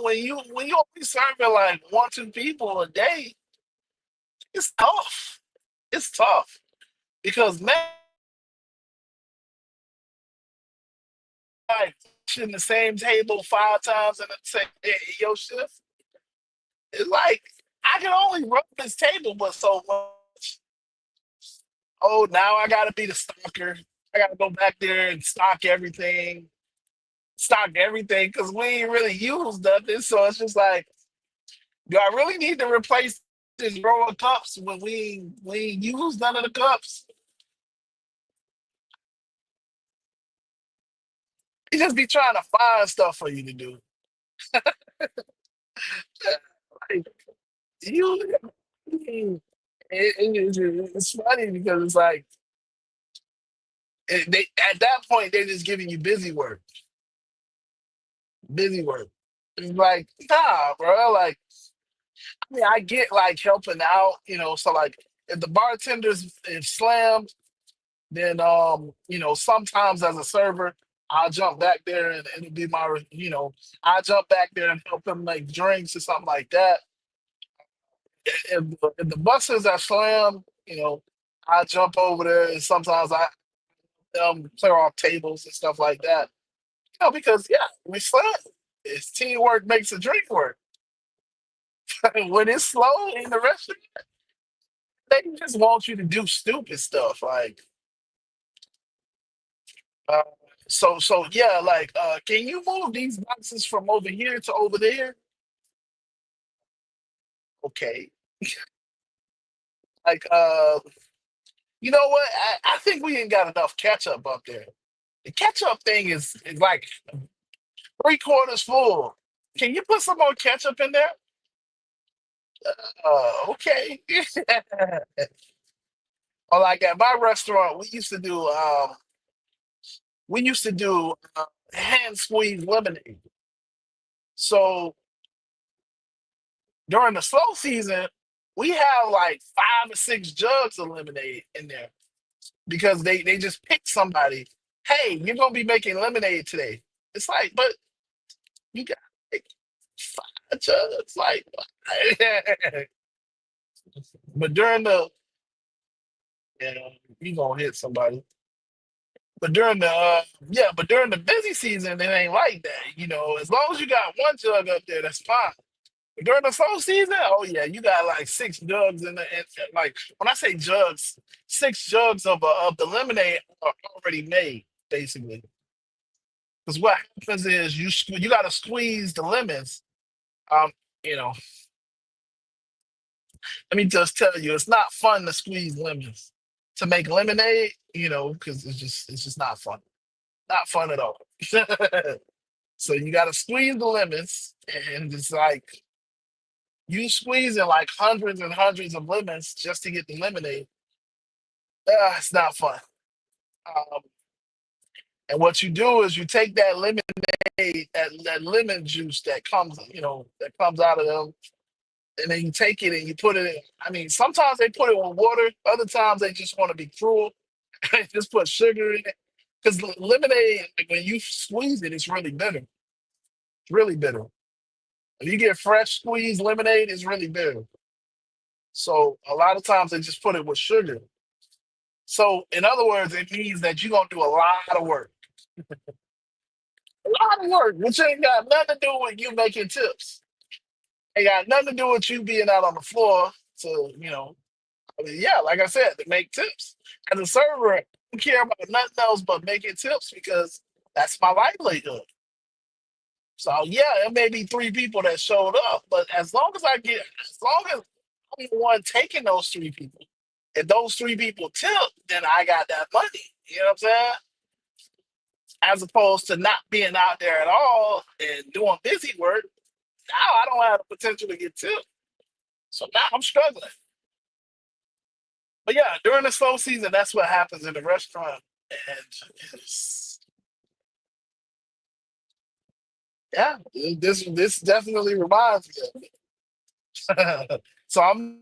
Speaker 1: when you only serving like one, two people a day, it's tough. It's tough because man, like in the same table 5 times in the same your shift, it's like I can only run this table but so much. Oh, now I gotta be the stocker. I gotta go back there and stock everything because we ain't really use nothing. So it's just like, do I really need to replace this row of cups when we ain't use none of the cups? He just be trying to find stuff for you to do. Like, you, it's funny because it's like they at that point they're just giving you busy work. It's like, nah, bro. Like, I mean, I get like helping out, So like, if the bartenders is slammed, then sometimes as a server, I'll jump back there and it'll be I jump back there and help them make drinks or something like that. If the buses are slammed, I jump over there and sometimes I clear off tables and stuff like that. Because yeah, we slam. It's teamwork makes the drink work. When it's slow in the restaurant, they just want you to do stupid stuff like uh, so yeah, like can you move these boxes from over here to over there? Okay. Like you know what? I think we ain't got enough ketchup up there. The ketchup thing is like 3/4 full. Can you put some more ketchup in there? Okay. Or like at my restaurant, we used to do hand squeeze lemonade. So during the slow season, we have like 5 or 6 jugs of lemonade in there because they just pick somebody. Hey, you're gonna be making lemonade today. It's like, but you got like 5 jugs, like. But during the yeah, you gonna hit somebody. But during the busy season, it ain't like that. As long as you got one jug up there, that's fine. During the slow season, oh yeah, you got like 6 jugs like when I say jugs, 6 jugs of the lemonade are already made basically. Because what happens is you got to squeeze the lemons. Um, you know, Let me just tell you, it's not fun to squeeze lemons to make lemonade. Because it's just not fun, not fun at all. So you got to squeeze the lemons, and it's like you squeezing like hundreds and hundreds of lemons just to get the lemonade. It's not fun. Um, and what you do is you take that lemonade, that lemon juice that comes out of them, and then you take it and you put it in. I mean, sometimes they put it with water, other times they just want to be cruel and just put sugar in it. Because lemonade, like, when you squeeze it, it's really bitter. It's really bitter. If you get fresh squeezed lemonade, it's really bitter. So a lot of times they just put it with sugar. So in other words, it means that you're gonna do a lot of work. A lot of work, which ain't got nothing to do with you making tips. Ain't got nothing to do with you being out on the floor to, I mean, yeah, like I said, to make tips. As a server, I don't care about nothing else but making tips because that's my livelihood. So yeah, it may be three people that showed up, but as long as I'm the one taking those three people, if those three people tip, then I got that money. You know what I'm saying? As opposed to not being out there at all and doing busy work, now I don't have the potential to get tipped. So now I'm struggling. But yeah, during the slow season, that's what happens in the restaurant. And it's, yeah, this definitely reminds me of it. So I'm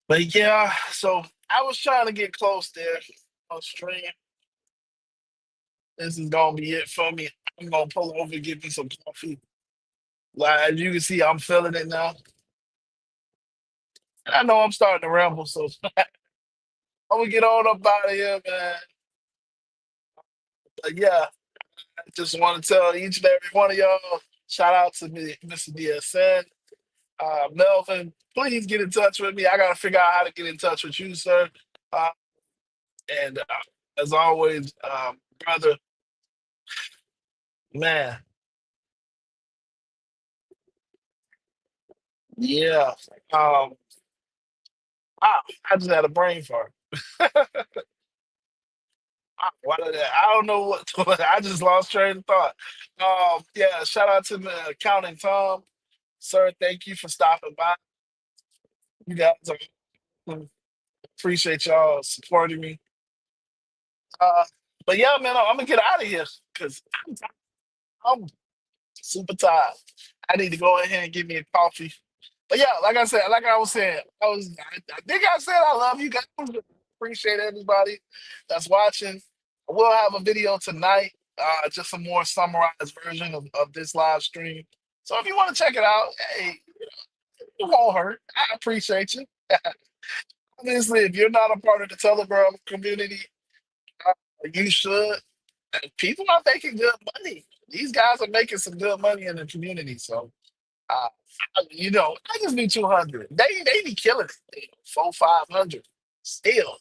Speaker 1: but yeah, so I was trying to get close there on stream. This is gonna be it for me. I'm gonna pull over and get me some coffee. Like as you can see, I'm feeling it now. And I know I'm starting to ramble, so I'm gonna get on up out of here, man. But yeah, I just want to tell each and every one of y'all, shout out to me, Mr. DSN. Melvin, please get in touch with me. I gotta figure out how to get in touch with you, sir. Uh, and as always, brother, man, yeah. Um, wow, I just had a brain fart. I don't know what I just lost train of thought. Yeah, shout out to the accounting Tom, sir. Thank you for stopping by. You guys appreciate y'all supporting me. Uh, but yeah, man, I'm gonna get out of here because I'm super tired. I need to go ahead and get me a coffee. But yeah, like I said, like I was saying, I think I said I love you guys. Appreciate everybody that's watching. We'll have a video tonight, just a more summarized version of this live stream. So if you want to check it out, hey, it won't hurt. I appreciate you. Obviously, if you're not a part of the Telegram community, uh, you should. People are making good money. These guys are making some good money in the community. So, uh, I just need 200. They be killing it. Four, 500 still.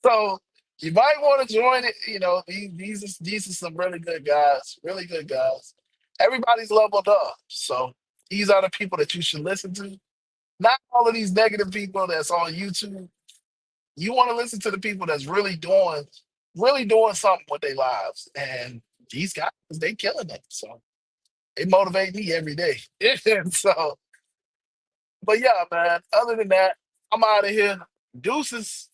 Speaker 1: So you might want to join it. These are some really good guys. Really good guys. Everybody's leveled up. So these are the people that you should listen to. Not all of these negative people that's on YouTube. You want to listen to the people that's really doing something with their lives. And these guys, they killing it. So they motivate me every day. And so, but yeah, man. Other than that, I'm out of here. Deuces.